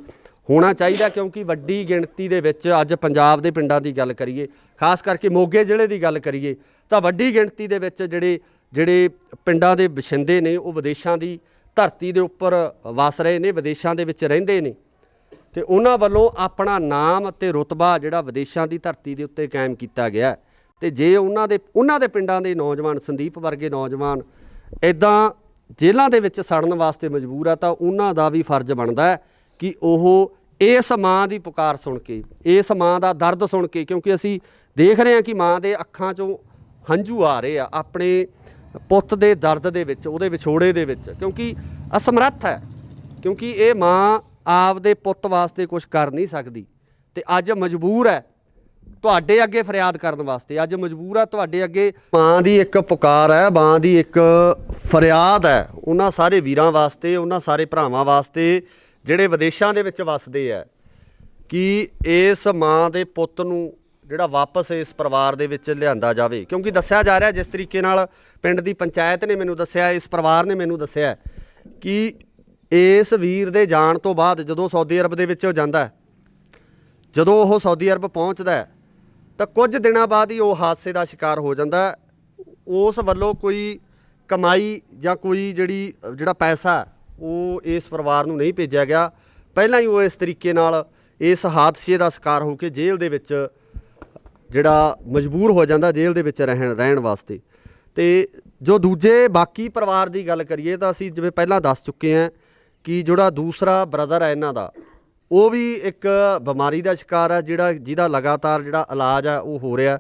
ਹੋਣਾ ਚਾਹੀਦਾ। ਕਿਉਂਕਿ ਵੱਡੀ ਗਿਣਤੀ ਦੇ ਵਿੱਚ ਅੱਜ ਪੰਜਾਬ ਦੇ ਪਿੰਡਾਂ ਦੀ ਗੱਲ ਕਰੀਏ, ਖਾਸ ਕਰਕੇ ਮੋਗੇ ਜ਼ਿਲ੍ਹੇ ਦੀ ਗੱਲ ਕਰੀਏ, ਤਾਂ ਵੱਡੀ ਗਿਣਤੀ ਦੇ ਵਿੱਚ ਜਿਹੜੇ ਪਿੰਡਾਂ ਦੇ ਵਸਿੰਦੇ ਨੇ ਉਹ ਵਿਦੇਸ਼ਾਂ ਦੀ ਧਰਤੀ ਦੇ ਉੱਪਰ ਵਸ ਰਹੇ ਨੇ, ਵਿਦੇਸ਼ਾਂ ਦੇ ਵਿੱਚ ਰਹਿੰਦੇ ਨੇ, ਤੇ ਉਹਨਾਂ ਵੱਲੋਂ ਆਪਣਾ ਨਾਮ ਅਤੇ ਰੁਤਬਾ ਜਿਹੜਾ ਵਿਦੇਸ਼ਾਂ ਦੀ ਧਰਤੀ ਦੇ ਉੱਤੇ ਕਾਇਮ ਕੀਤਾ ਗਿਆ। ਤੇ ਜੇ ਉਹਨਾਂ ਦੇ ਪਿੰਡਾਂ ਦੇ ਨੌਜਵਾਨ, ਸੰਦੀਪ ਵਰਗੇ ਨੌਜਵਾਨ ਇੱਦਾਂ ਜੇਲ੍ਹਾਂ ਦੇ ਵਿੱਚ ਸੜਨ ਵਾਸਤੇ ਮਜਬੂਰ ਆ, ਤਾਂ ਉਹਨਾਂ ਦਾ ਵੀ ਫਰਜ਼ ਬਣਦਾ ਕਿ ਉਹ ਇਸ ਮਾਂ ਦੀ ਪੁਕਾਰ ਸੁਣ ਕੇ, ਇਸ ਮਾਂ ਦਾ ਦਰਦ ਸੁਣ ਕੇ, ਕਿਉਂਕਿ ਅਸੀਂ ਦੇਖ ਰਹੇ ਹਾਂ ਕਿ ਮਾਂ ਦੇ ਅੱਖਾਂ 'ਚੋਂ ਹੰਝੂ ਆ ਰਹੇ ਆ ਆਪਣੇ ਪੁੱਤ ਦੇ ਦਰਦ ਦੇ ਵਿੱਚ, ਉਹਦੇ ਵਿਛੋੜੇ ਦੇ ਵਿੱਚ, ਕਿਉਂਕਿ ਅਸਮਰੱਥ ਹੈ, ਕਿਉਂਕਿ ਇਹ ਮਾਂ ਆਪਦੇ ਪੁੱਤ ਵਾਸਤੇ ਕੁਝ ਕਰ ਨਹੀਂ ਸਕਦੀ ਤੇ ਅੱਜ ਮਜਬੂਰ ਹੈ ਤੁਹਾਡੇ ਅੱਗੇ ਫਰਿਆਦ ਕਰਨ ਵਾਸਤੇ, ਅੱਜ ਮਜਬੂਰ ਆ ਤੁਹਾਡੇ ਅੱਗੇ। ਮਾਂ ਦੀ ਇੱਕ ਪੁਕਾਰ ਹੈ, ਮਾਂ ਦੀ ਇੱਕ ਫਰਿਆਦ ਹੈ ਉਹਨਾਂ ਸਾਰੇ ਵੀਰਾਂ ਵਾਸਤੇ, ਉਹਨਾਂ ਸਾਰੇ ਭਰਾਵਾਂ ਵਾਸਤੇ ਜਿਹੜੇ ਵਿਦੇਸ਼ਾਂ ਦੇ ਵਿੱਚ ਵੱਸਦੇ ਆ, ਕਿ ਇਸ ਮਾਂ ਦੇ ਪੁੱਤ ਨੂੰ ਜਿਹੜਾ ਵਾਪਸ ਇਸ ਪਰਿਵਾਰ ਦੇ ਵਿੱਚ ਲਿਆਂਦਾ ਜਾਵੇ। ਕਿਉਂਕਿ ਦੱਸਿਆ ਜਾ ਰਿਹਾ, ਜਿਸ ਤਰੀਕੇ ਨਾਲ ਪਿੰਡ ਦੀ ਪੰਚਾਇਤ ਨੇ ਮੈਨੂੰ ਦੱਸਿਆ, ਇਸ ਪਰਿਵਾਰ ਨੇ ਮੈਨੂੰ ਦੱਸਿਆ ਕਿ ਇਸ ਵੀਰ ਦੇ ਜਾਣ ਤੋਂ ਬਾਅਦ ਜਦੋਂ ਸਾਊਦੀ ਅਰਬ ਦੇ ਵਿੱਚ ਜਾਂਦਾ, ਜਦੋਂ ਉਹ ਸਾਊਦੀ ਅਰਬ ਪਹੁੰਚਦਾ ਤਾਂ ਕੁਝ ਦਿਨਾਂ ਬਾਅਦ ਹੀ ਉਹ ਹਾਦਸੇ ਦਾ ਸ਼ਿਕਾਰ ਹੋ ਜਾਂਦਾ। ਉਸ ਵੱਲੋਂ ਕੋਈ ਕਮਾਈ ਜਾਂ ਕੋਈ ਜਿਹੜਾ ਪੈਸਾ ਉਹ ਇਸ ਪਰਿਵਾਰ ਨੂੰ ਨਹੀਂ ਭੇਜਿਆ ਗਿਆ। ਪਹਿਲਾਂ ਹੀ ਉਹ ਇਸ ਤਰੀਕੇ ਨਾਲ ਇਸ ਹਾਦਸੇ ਦਾ ਸ਼ਿਕਾਰ ਹੋ ਕੇ ਜੇਲ੍ਹ ਦੇ ਵਿੱਚ ਜਿਹੜਾ ਮਜਬੂਰ ਹੋ ਜਾਂਦਾ, ਜੇਲ੍ਹ ਦੇ ਵਿੱਚ ਰਹਿਣ ਵਾਸਤੇ। ਤੇ ਜੋ ਦੂਜੇ ਬਾਕੀ ਪਰਿਵਾਰ ਦੀ ਗੱਲ ਕਰੀਏ ਤਾਂ ਅਸੀਂ ਜਿਵੇਂ ਪਹਿਲਾਂ ਦੱਸ ਚੁੱਕੇ ਹਾਂ ਕਿ ਜਿਹੜਾ ਦੂਸਰਾ ਬ੍ਰਦਰ ਹੈ ਇਹਨਾਂ ਦਾ, ਉਹ ਵੀ ਇੱਕ ਬਿਮਾਰੀ ਦਾ ਸ਼ਿਕਾਰ ਹੈ, ਜਿਹਦਾ ਲਗਾਤਾਰ ਜਿਹੜਾ ਇਲਾਜ ਆ ਉਹ ਹੋ ਰਿਹਾ।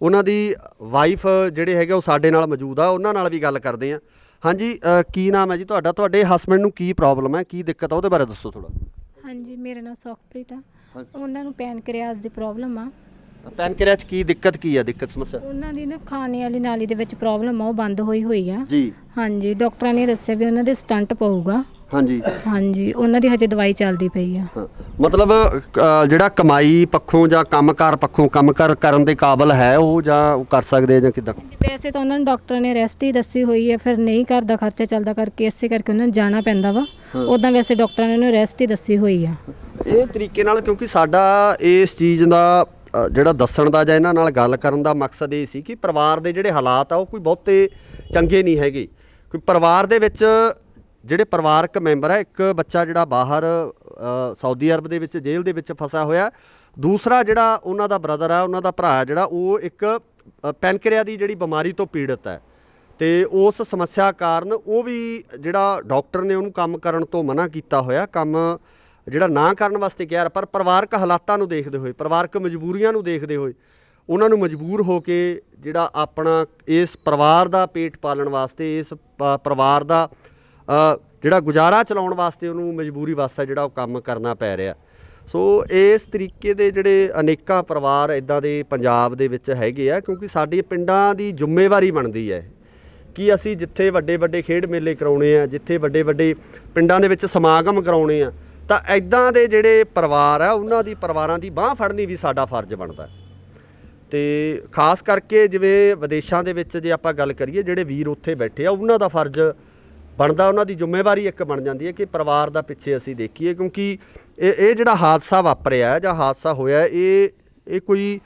ਉਹਨਾਂ ਦੀ ਵਾਈਫ ਜਿਹੜੇ ਹੈਗੇ ਉਹ ਸਾਡੇ ਨਾਲ ਮੌਜੂਦ ਆ, ਉਹਨਾਂ ਨਾਲ ਵੀ ਗੱਲ ਕਰਦੇ ਹਾਂ। ਹਾਂਜੀ, ਕੀ ਨਾਮ ਹੈ ਜੀ ਤੁਹਾਡਾ? ਤੁਹਾਡੇ ਹਸਬੈਂਡ ਨੂੰ ਕੀ ਪ੍ਰੋਬਲਮ ਹੈ, ਕੀ ਦਿੱਕਤ ਆ, ਉਹਦੇ ਬਾਰੇ ਦੱਸੋ ਥੋੜ੍ਹਾ। ਹਾਂਜੀ, ਮੇਰਾ ਨਾਮ ਸੁਖਪ੍ਰੀਤ ਆ। ਉਹਨਾਂ ਨੂੰ ਪੈਨਕ੍ਰੀਆਸ ਦੀ ਪ੍ਰੋਬਲਮ ਆ। ਪੈਨਕ੍ਰੀਆਸ 'ਚ ਕੀ ਦਿੱਕਤ ਸਮੱਸਿਆ? ਉਹਨਾਂ ਦੀ ਨਾ ਖਾਣੇ ਵਾਲੀ ਨਾਲੀ ਦੇ ਵਿੱਚ ਪ੍ਰੋਬਲਮ ਆ, ਉਹ ਬੰਦ ਹੋਈ ਆ ਜੀ। ਹਾਂਜੀ, ਡਾਕਟਰਾਂ ਨੇ ਦੱਸਿਆ ਵੀ ਉਹਨਾਂ ਦੇ ਸਟੰਟ ਪਊਗਾ। ਹਾਂਜੀ ਹਾਂਜੀ ਉਹਨਾਂ ਦੀ ਹਜੇ ਦਵਾਈ ਚੱਲਦੀ ਪਈ ਆ। ਹਾਂ, ਮਤਲਬ ਜਿਹੜਾ ਕਮਾਈ ਪੱਖੋਂ ਜਾਂ ਕੰਮਕਾਰ ਪੱਖੋਂ ਕੰਮਕਾਰ ਕਰਨ ਦੇ ਕਾਬਿਲ ਹੈ ਉਹ, ਜਾਂ ਉਹ ਕਰ ਸਕਦੇ ਆ ਜਾਂ ਕਿੱਦਾਂ? ਵੈਸੇ ਤਾਂ ਉਹਨਾਂ ਨੂੰ ਡਾਕਟਰ ਨੇ ਰੈਸਟ ਹੀ ਦੱਸੀ ਹੋਈ ਹੈ, ਫਿਰ ਨਹੀਂ ਘਰ ਦਾ ਖਰਚਾ ਚੱਲਦਾ ਕਰਕੇ ਇਸੇ ਕਰਕੇ ਉਹਨਾਂ ਨੂੰ ਜਾਣਾ ਪੈਂਦਾ ਵਾ। ਉੱਦਾਂ ਵੈਸੇ ਡਾਕਟਰਾਂ ਨੇ ਉਹਨੂੰ ਰੈਸਟ ਹੀ ਦੱਸੀ ਹੋਈ ਆ। ਇਹ ਤਰੀਕੇ ਨਾਲ, ਕਿਉਂਕਿ ਸਾਡਾ ਇਸ ਚੀਜ਼ ਦਾ ਜਿਹੜਾ ਦੱਸਣ ਦਾ ਜਾਂ ਇਹਨਾਂ ਨਾਲ ਗੱਲ ਕਰਨ ਦਾ ਮਕਸਦ ਇਹ ਸੀ ਕਿ ਪਰਿਵਾਰ ਦੇ ਜਿਹੜੇ ਹਾਲਾਤ ਆ ਉਹ ਕੋਈ ਬਹੁਤੇ ਚੰਗੇ ਨਹੀਂ ਹੈਗੇ। ਕੋਈ ਪਰਿਵਾਰ ਦੇ ਵਿੱਚ ਜਿਹੜੇ ਪਰਿਵਾਰਕ ਮੈਂਬਰ ਆ, ਇੱਕ ਬੱਚਾ ਜਿਹੜਾ ਬਾਹਰ ਸਾਊਦੀ ਅਰਬ ਦੇ ਵਿੱਚ ਜੇਲ੍ਹ ਦੇ ਵਿੱਚ ਫਸਿਆ ਹੋਇਆ, ਦੂਸਰਾ ਜਿਹੜਾ ਉਹਨਾਂ ਦਾ ਬ੍ਰਦਰ ਆ, ਉਹਨਾਂ ਦਾ ਭਰਾ ਜਿਹੜਾ ਉਹ ਇੱਕ ਪੈਨਕ੍ਰੀਆ ਦੀ ਜਿਹੜੀ ਬਿਮਾਰੀ ਤੋਂ ਪੀੜਤ ਹੈ, ਤੇ ਉਸ ਸਮੱਸਿਆ ਕਾਰਨ ਉਹ ਵੀ ਜਿਹੜਾ ਡਾਕਟਰ ਨੇ ਉਹਨੂੰ ਕੰਮ ਕਰਨ ਤੋਂ ਮਨਾ ਕੀਤਾ ਹੋਇਆ, ਕੰਮ ਜਿਹੜਾ ਨਾ ਕਰਨ ਵਾਸਤੇ ਕਿਹਾ। ਪਰ ਪਰਿਵਾਰਕ ਹਾਲਾਤਾਂ ਨੂੰ ਦੇਖਦੇ ਹੋਏ, ਪਰਿਵਾਰਕ ਮਜਬੂਰੀਆਂ ਨੂੰ ਦੇਖਦੇ ਹੋਏ ਉਹਨਾਂ ਨੂੰ ਮਜਬੂਰ ਹੋ ਕੇ ਜਿਹੜਾ ਆਪਣਾ ਇਸ ਪਰਿਵਾਰ ਦਾ ਪੇਟ ਪਾਲਣ ਵਾਸਤੇ, ਇਸ ਪਰਿਵਾਰ ਦਾ ਜਿਹੜਾ ਗੁਜ਼ਾਰਾ ਚਲਾਉਣ ਵਾਸਤੇ ਉਹਨੂੰ ਮਜਬੂਰੀ ਵਾਸਤੇ ਜਿਹੜਾ ਉਹ ਕੰਮ ਕਰਨਾ ਪੈ ਰਿਹਾ। ਸੋ ਇਸ ਤਰੀਕੇ ਦੇ ਜਿਹੜੇ ਅਨੇਕਾਂ ਪਰਿਵਾਰ ਇੱਦਾਂ ਦੇ ਪੰਜਾਬ ਦੇ ਵਿੱਚ ਹੈਗੇ ਆ, ਕਿਉਂਕਿ ਸਾਡੀ ਪਿੰਡਾਂ ਦੀ ਜ਼ਿੰਮੇਵਾਰੀ ਬਣਦੀ ਹੈ ਕਿ ਅਸੀਂ ਜਿੱਥੇ ਵੱਡੇ ਵੱਡੇ ਖੇਡ ਮੇਲੇ ਕਰਾਉਣੇ ਆ, ਜਿੱਥੇ ਵੱਡੇ ਵੱਡੇ ਪਿੰਡਾਂ ਦੇ ਵਿੱਚ ਸਮਾਗਮ ਕਰਾਉਣੇ ਆ, ਤਾਂ ਇੱਦਾਂ ਦੇ ਜਿਹੜੇ ਪਰਿਵਾਰ ਆ ਉਹਨਾਂ ਦੀ ਪਰਿਵਾਰਾਂ ਦੀ ਬਾਂਹ ਫੜਨੀ ਵੀ ਸਾਡਾ ਫਰਜ਼ ਬਣਦਾ। ਤੇ ਖਾਸ ਕਰਕੇ ਜਿਵੇਂ ਵਿਦੇਸ਼ਾਂ ਦੇ ਵਿੱਚ ਜੇ ਆਪਾਂ ਗੱਲ ਕਰੀਏ, ਜਿਹੜੇ ਵੀਰ ਉੱਥੇ ਬੈਠੇ ਆ ਉਹਨਾਂ ਦਾ ਫਰਜ਼ ਬਣਦਾ, ਉਹਨਾਂ ਦੀ ਜ਼ਿੰਮੇਵਾਰੀ ਇੱਕ ਬਣ ਜਾਂਦੀ ਹੈ ਕਿ ਪਰਿਵਾਰ ਦਾ ਪਿੱਛੇ ਅਸੀਂ ਦੇਖੀਏ। ਕਿਉਂਕਿ ਇਹ ਜਿਹੜਾ ਹਾਦਸਾ ਵਾਪਰਿਆ ਜਾਂ ਹਾਦਸਾ ਹੋਇਆ, ਇਹ ਕੋਈ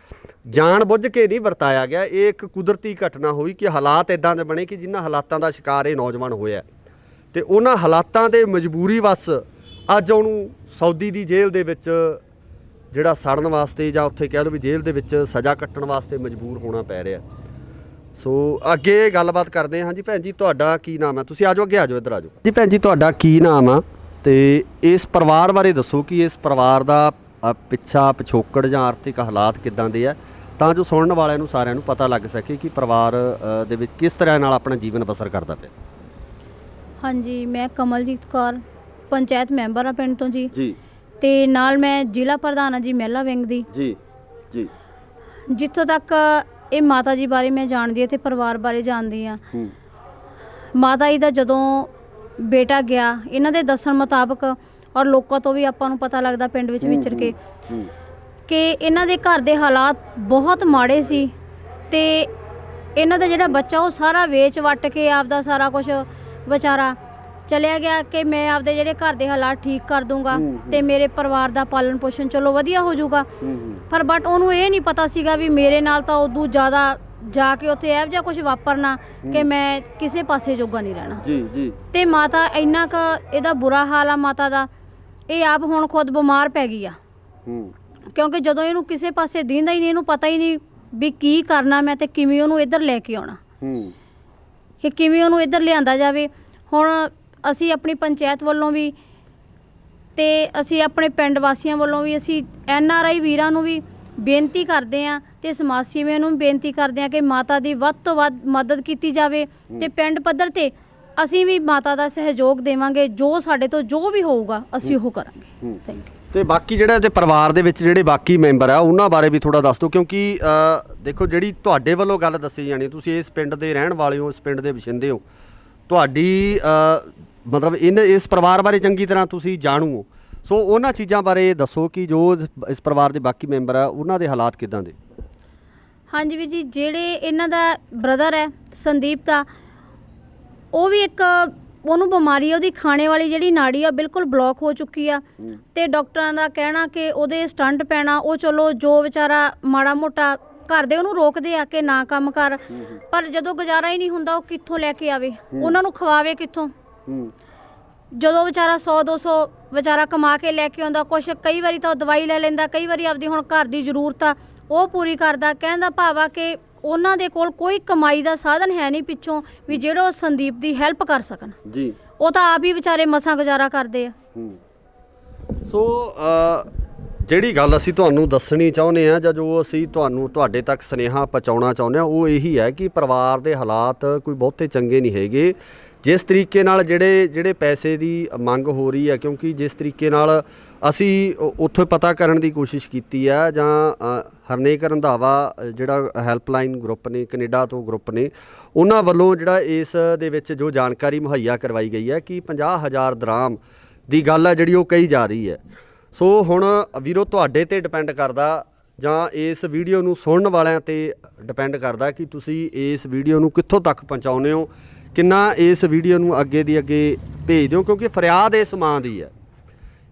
ਜਾਣ ਬੁੱਝ ਕੇ ਨਹੀਂ ਵਰਤਾਇਆ ਗਿਆ। ਇਹ ਇੱਕ ਕੁਦਰਤੀ ਘਟਨਾ ਹੋਈ ਕਿ ਹਾਲਾਤ ਇੱਦਾਂ ਦੇ ਬਣੇ ਕਿ ਜਿਨ੍ਹਾਂ ਹਾਲਾਤਾਂ ਦਾ ਸ਼ਿਕਾਰ ਇਹ ਨੌਜਵਾਨ ਹੋਇਆ, ਤੇ ਉਹਨਾਂ ਹਾਲਾਤਾਂ ਦੇ ਮਜਬੂਰੀ ਵੱਸ ਅੱਜ ਉਹਨੂੰ ਸਾਊਦੀ ਦੀ ਜੇਲ੍ਹ ਦੇ ਵਿੱਚ ਜਿਹੜਾ ਸੜਨ ਵਾਸਤੇ, ਜਾਂ ਉੱਥੇ ਕਹਿ ਲਓ ਵੀ ਜੇਲ੍ਹ ਦੇ ਵਿੱਚ ਸਜ਼ਾ ਕੱਟਣ ਵਾਸਤੇ ਮਜਬੂਰ ਹੋਣਾ ਪੈ ਰਿਹਾ। ਸੋ ਅੱਗੇ ਗੱਲਬਾਤ ਕਰਦੇ ਹਾਂ। ਹਾਂਜੀ ਭੈਣ ਜੀ, ਤੁਹਾਡਾ ਕੀ ਨਾਮ ਹੈ? ਤੁਸੀਂ ਆ ਜਾਓ, ਅੱਗੇ ਆ ਜਾਓ, ਇੱਧਰ ਆ ਜਾਓ ਜੀ। ਭੈਣ ਜੀ, ਤੁਹਾਡਾ ਕੀ ਨਾਮ ਆ ਤੇ ਇਸ ਪਰਿਵਾਰ ਬਾਰੇ ਦੱਸੋ ਕਿ ਇਸ ਪਰਿਵਾਰ ਦਾ ਪਿਛੋਕੜ ਜਾਂ ਆਰਥਿਕ ਹਾਲਾਤ ਕਿੱਦਾਂ ਦੇ ਆ, ਤਾਂ ਜੋ ਸੁਣਨ ਵਾਲਿਆਂ ਨੂੰ ਸਾਰਿਆਂ ਨੂੰ ਪਤਾ ਲੱਗ ਸਕੇ ਕਿ ਪਰਿਵਾਰ ਦੇ ਵਿੱਚ ਕਿਸ ਤਰ੍ਹਾਂ ਨਾਲ ਆਪਣਾ ਜੀਵਨ ਬਸਰ ਕਰਦਾ ਪਿਆ। ਹਾਂਜੀ, ਮੈਂ ਕਮਲਜੀਤ ਕੌਰ, ਪੰਚਾਇਤ ਮੈਂਬਰ ਆ ਪਿੰਡ ਤੋਂ ਜੀ। ਜੀ। ਤੇ ਨਾਲ ਮੈਂ ਜ਼ਿਲ੍ਹਾ ਪ੍ਰਧਾਨ ਆ ਜੀ ਮਹਿਲਾ ਵਿੰਗ ਦੀ। ਜੀ ਜੀ। ਜਿੱਥੋਂ ਤੱਕ ਇਹ ਮਾਤਾ ਜੀ ਬਾਰੇ ਮੈਂ ਜਾਣਦੀ ਹਾਂ ਤੇ ਪਰਿਵਾਰ ਬਾਰੇ ਜਾਣਦੀ ਹਾਂ। ਮਾਤਾ ਜੀ ਦਾ ਜਦੋਂ ਬੇਟਾ ਗਿਆ, ਇਹਨਾਂ ਦੇ ਦੱਸਣ ਮੁਤਾਬਕ, ਔਰ ਲੋਕਾਂ ਤੋਂ ਵੀ ਆਪਾਂ ਨੂੰ ਪਤਾ ਲੱਗਦਾ ਪਿੰਡ ਵਿੱਚ ਵਿਚਰ ਕੇ, ਕਿ ਇਹਨਾਂ ਦੇ ਘਰ ਦੇ ਹਾਲਾਤ ਬਹੁਤ ਮਾੜੇ ਸੀ, ਤੇ ਇਹਨਾਂ ਦਾ ਜਿਹੜਾ ਬੱਚਾ ਉਹ ਸਾਰਾ ਵੇਚ ਵੱਟ ਕੇ ਆਪਦਾ ਸਾਰਾ ਕੁਝ ਵਿਚਾਰਾ ਚਲਿਆ ਗਿਆ ਕਿ ਮੈਂ ਆਪਦੇ ਜਿਹੜੇ ਘਰ ਦੇ ਹਾਲਾਤ ਠੀਕ ਕਰ ਦੂੰਗਾ ਤੇ ਮੇਰੇ ਪਰਿਵਾਰ ਦਾ ਪਾਲਣ ਪੋਸ਼ਣ ਚਲੋ ਵਧੀਆ ਹੋ ਜਾਊਗਾ। ਪਰ ਬਟ ਉਹਨੂੰ ਇਹ ਨਹੀਂ ਪਤਾ ਸੀਗਾ ਵੀ ਮੇਰੇ ਨਾਲ ਤਾਂ ਉਦੋਂ ਜ਼ਿਆਦਾ ਜਾ ਕੇ ਉੱਥੇ ਇਹੋ ਜਿਹਾ ਕੁਝ ਵਾਪਰਨਾ ਕਿ ਮੈਂ ਕਿਸੇ ਪਾਸੇ ਜੋਗਾ ਨਹੀਂ ਰਹਿਣਾ। ਜੀ ਜੀ। ਤੇ ਮਾਤਾ ਇੰਨਾ ਕੁ ਇਹਦਾ ਬੁਰਾ ਹਾਲ ਆ ਮਾਤਾ ਦਾ, ਇਹ ਆਪ ਹੁਣ ਖੁਦ ਬਿਮਾਰ ਪੈ ਗਈ ਆ। ਕਿਉਂਕਿ ਜਦੋਂ ਇਹਨੂੰ ਕਿਸੇ ਪਾਸੇ ਦੀਂਦਾ ਹੀ ਨਹੀਂ, ਇਹਨੂੰ ਪਤਾ ਹੀ ਨਹੀਂ ਵੀ ਕੀ ਕਰਨਾ ਮੈਂ ਤੇ ਕਿਵੇਂ ਉਹਨੂੰ ਇੱਧਰ ਲੈ ਕੇ ਆਉਣਾ, ਕਿ ਕਿਵੇਂ ਉਹਨੂੰ ਇੱਧਰ ਲਿਆਂਦਾ ਜਾਵੇ। ਹੁਣ ਅਸੀਂ ਆਪਣੀ ਪੰਚਾਇਤ ਵੱਲੋਂ ਵੀ ਤੇ ਅਸੀਂ ਆਪਣੇ ਪਿੰਡ ਵਾਸੀਆਂ ਵੱਲੋਂ ਵੀ ਅਸੀਂ NRI ਵੀਰਾਂ ਨੂੰ ਵੀ ਬੇਨਤੀ ਕਰਦੇ ਹਾਂ ਤੇ ਸਮਾਜ ਸੇਵੀਆਂ ਨੂੰ ਵੀ ਬੇਨਤੀ ਕਰਦੇ ਹਾਂ ਕਿ ਮਾਤਾ ਦੀ ਵੱਧ ਤੋਂ ਵੱਧ ਮਦਦ ਕੀਤੀ ਜਾਵੇ, ਤੇ ਪਿੰਡ ਪੱਧਰ ਤੇ ਅਸੀਂ ਵੀ ਮਾਤਾ ਦਾ ਸਹਿਯੋਗ ਦੇਵਾਂਗੇ। ਜੋ ਸਾਡੇ ਤੋਂ ਜੋ ਵੀ ਹੋਊਗਾ ਅਸੀਂ ਉਹ ਕਰਾਂਗੇ। Thank you. ਤੇ ਬਾਕੀ ਜਿਹੜਾ ਤੇ ਪਰਿਵਾਰ ਦੇ ਵਿੱਚ ਜਿਹੜੇ ਬਾਕੀ ਮੈਂਬਰ ਆ ਉਹਨਾਂ ਬਾਰੇ ਵੀ ਥੋੜਾ ਦੱਸ ਦਿਓ, ਕਿਉਂਕਿ ਦੇਖੋ ਜਿਹੜੀ ਤੁਹਾਡੇ ਵੱਲੋਂ ਗੱਲ ਦੱਸੀ ਜਾਣੀ, ਤੁਸੀਂ ਇਸ ਪਿੰਡ ਦੇ ਰਹਿਣ ਵਾਲੇ ਹੋ, ਇਸ ਪਿੰਡ ਦੇ ਵਸਿੰਦੇ ਹੋ, ਤੁਹਾਡੀ ਮਤਲਬ ਇਸ ਪਰਿਵਾਰ ਬਾਰੇ ਚੰਗੀ ਤਰ੍ਹਾਂ ਤੁਸੀਂ ਜਾਣੂ ਹੋ। ਸੋ ਉਹਨਾਂ ਚੀਜ਼ਾਂ ਬਾਰੇ ਦੱਸੋ ਕਿ ਜੋ ਇਸ ਪਰਿਵਾਰ ਦੇ ਬਾਕੀ ਮੈਂਬਰ ਆ ਉਹਨਾਂ ਦੇ ਹਾਲਾਤ ਕਿੱਦਾਂ ਦੇ। ਹਾਂਜੀ ਵੀਰ ਜੀ, ਜਿਹੜੇ ਇਹਨਾਂ ਦਾ ਬ੍ਰਦਰ ਹੈ ਸੰਦੀਪ ਦਾ, ਉਹ ਵੀ ਇੱਕ ਉਹਨੂੰ ਬਿਮਾਰੀ ਆ, ਉਹਦੀ ਖਾਣੇ ਵਾਲੀ ਜਿਹੜੀ ਨਾੜੀ ਆ ਬਿਲਕੁਲ ਬਲੌਕ ਹੋ ਚੁੱਕੀ ਆ, ਤੇ ਡਾਕਟਰਾਂ ਦਾ ਕਹਿਣਾ ਕਿ ਉਹਦੇ ਸਟੰਟ ਪੈਣਾ। ਉਹ ਚਲੋ ਜੋ ਵਿਚਾਰਾ ਮਾੜਾ ਮੋਟਾ ਘਰ ਦੇ ਉਹਨੂੰ ਰੋਕਦੇ ਆ ਕਿ ਨਾ ਕੰਮ ਕਰ, ਪਰ ਜਦੋਂ ਗੁਜ਼ਾਰਾ ਹੀ ਨਹੀਂ ਹੁੰਦਾ ਉਹ ਕਿੱਥੋਂ ਲੈ ਕੇ ਆਵੇ, ਉਹਨਾਂ ਨੂੰ ਖਵਾਵੇ ਕਿੱਥੋਂ। ਜਦੋਂ ਵਿਚਾਰਾ 100-200 ਵਿਚਾਰਾ ਕਮਾ ਕੇ ਲੈ ਕੇ ਆਉਂਦਾ, ਕੁਛ ਕਈ ਵਾਰੀ ਤਾਂ ਉਹ ਦਵਾਈ ਲੈ ਲੈਂਦਾ, ਕਈ ਵਾਰੀ ਆਪਦੀ ਹੁਣ ਘਰ ਦੀ ਜ਼ਰੂਰਤ ਆ ਉਹ ਪੂਰੀ ਕਰਦਾ। ਕਹਿੰਦਾ ਭਾਵਾ ਕਿ ਉਹਨਾਂ ਦੇ ਕੋਲ ਕੋਈ ਕਮਾਈ ਦਾ ਸਾਧਨ ਹੈ ਨਹੀਂ ਪਿੱਛੋਂ ਵੀ ਜਿਹੜਾ ਉਹ ਸੰਦੀਪ ਦੀ ਹੈਲਪ ਕਰ ਸਕਣ ਜੀ। ਉਹ ਤਾਂ ਆਪ ਹੀ ਵਿਚਾਰੇ ਮਸਾਂ ਗੁਜ਼ਾਰਾ ਕਰਦੇ ਆ। ਸੋ ਜਿਹੜੀ ਗੱਲ ਅਸੀਂ ਤੁਹਾਨੂੰ ਦੱਸਣੀ ਚਾਹੁੰਦੇ ਆ, ਜਾਂ ਜੋ ਅਸੀਂ ਤੁਹਾਡੇ ਤੱਕ ਸੁਨੇਹਾ ਪਹੁੰਚਾਉਣਾ ਚਾਹੁੰਦੇ ਆ, ਉਹ ਇਹੀ ਹੈ ਕਿ ਪਰਿਵਾਰ ਦੇ ਹਾਲਾਤ ਕੋਈ ਬਹੁਤੇ ਚੰਗੇ ਨਹੀਂ ਹੈਗੇ। ਜਿਸ ਤਰੀਕੇ ਨਾਲ ਜਿਹੜੇ ਪੈਸੇ ਦੀ ਮੰਗ ਹੋ ਰਹੀ ਹੈ, ਕਿਉਂਕਿ ਜਿਸ ਤਰੀਕੇ ਨਾਲ ਅਸੀਂ ਉੱਥੇ ਪਤਾ ਕਰਨ ਦੀ ਕੋਸ਼ਿਸ਼ ਕੀਤੀ ਹੈ, ਜਾਂ ਹਰਨੇਕ ਰੰਧਾਵਾ ਜਿਹੜਾ ਹੈਲਪਲਾਈਨ ਗਰੁੱਪ ਨੇ, ਕੈਨੇਡਾ ਤੋਂ ਗਰੁੱਪ ਨੇ, ਉਹਨਾਂ ਵੱਲੋਂ ਜਿਹੜਾ ਇਸ ਦੇ ਵਿੱਚ ਜੋ ਜਾਣਕਾਰੀ ਮੁਹੱਈਆ ਕਰਵਾਈ ਗਈ ਹੈ ਕਿ 50,000 ਦਰਾਮ ਦੀ ਗੱਲ ਹੈ ਜਿਹੜੀ ਉਹ ਕਹੀ ਜਾ ਰਹੀ ਹੈ। ਸੋ ਹੁਣ ਵੀਰੋ ਤੁਹਾਡੇ ਤੇ ਡਿਪੈਂਡ ਕਰਦਾ, ਜਾਂ ਇਸ ਵੀਡੀਓ ਨੂੰ ਸੁਣਨ ਵਾਲਿਆਂ ਤੇ ਡਿਪੈਂਡ ਕਰਦਾ ਕਿ ਤੁਸੀਂ ਇਸ ਵੀਡੀਓ ਨੂੰ ਕਿੱਥੋਂ ਤੱਕ ਪਹੁੰਚਾਉਂਦੇ ਹੋ, ਕਿੰਨਾ ਇਸ ਵੀਡੀਓ ਨੂੰ ਅੱਗੇ ਦੀ ਅੱਗੇ ਭੇਜ ਦਿਓ, ਕਿਉਂਕਿ ਫਰਿਆਦ ਇਸ ਮਾਂ ਦੀ ਹੈ,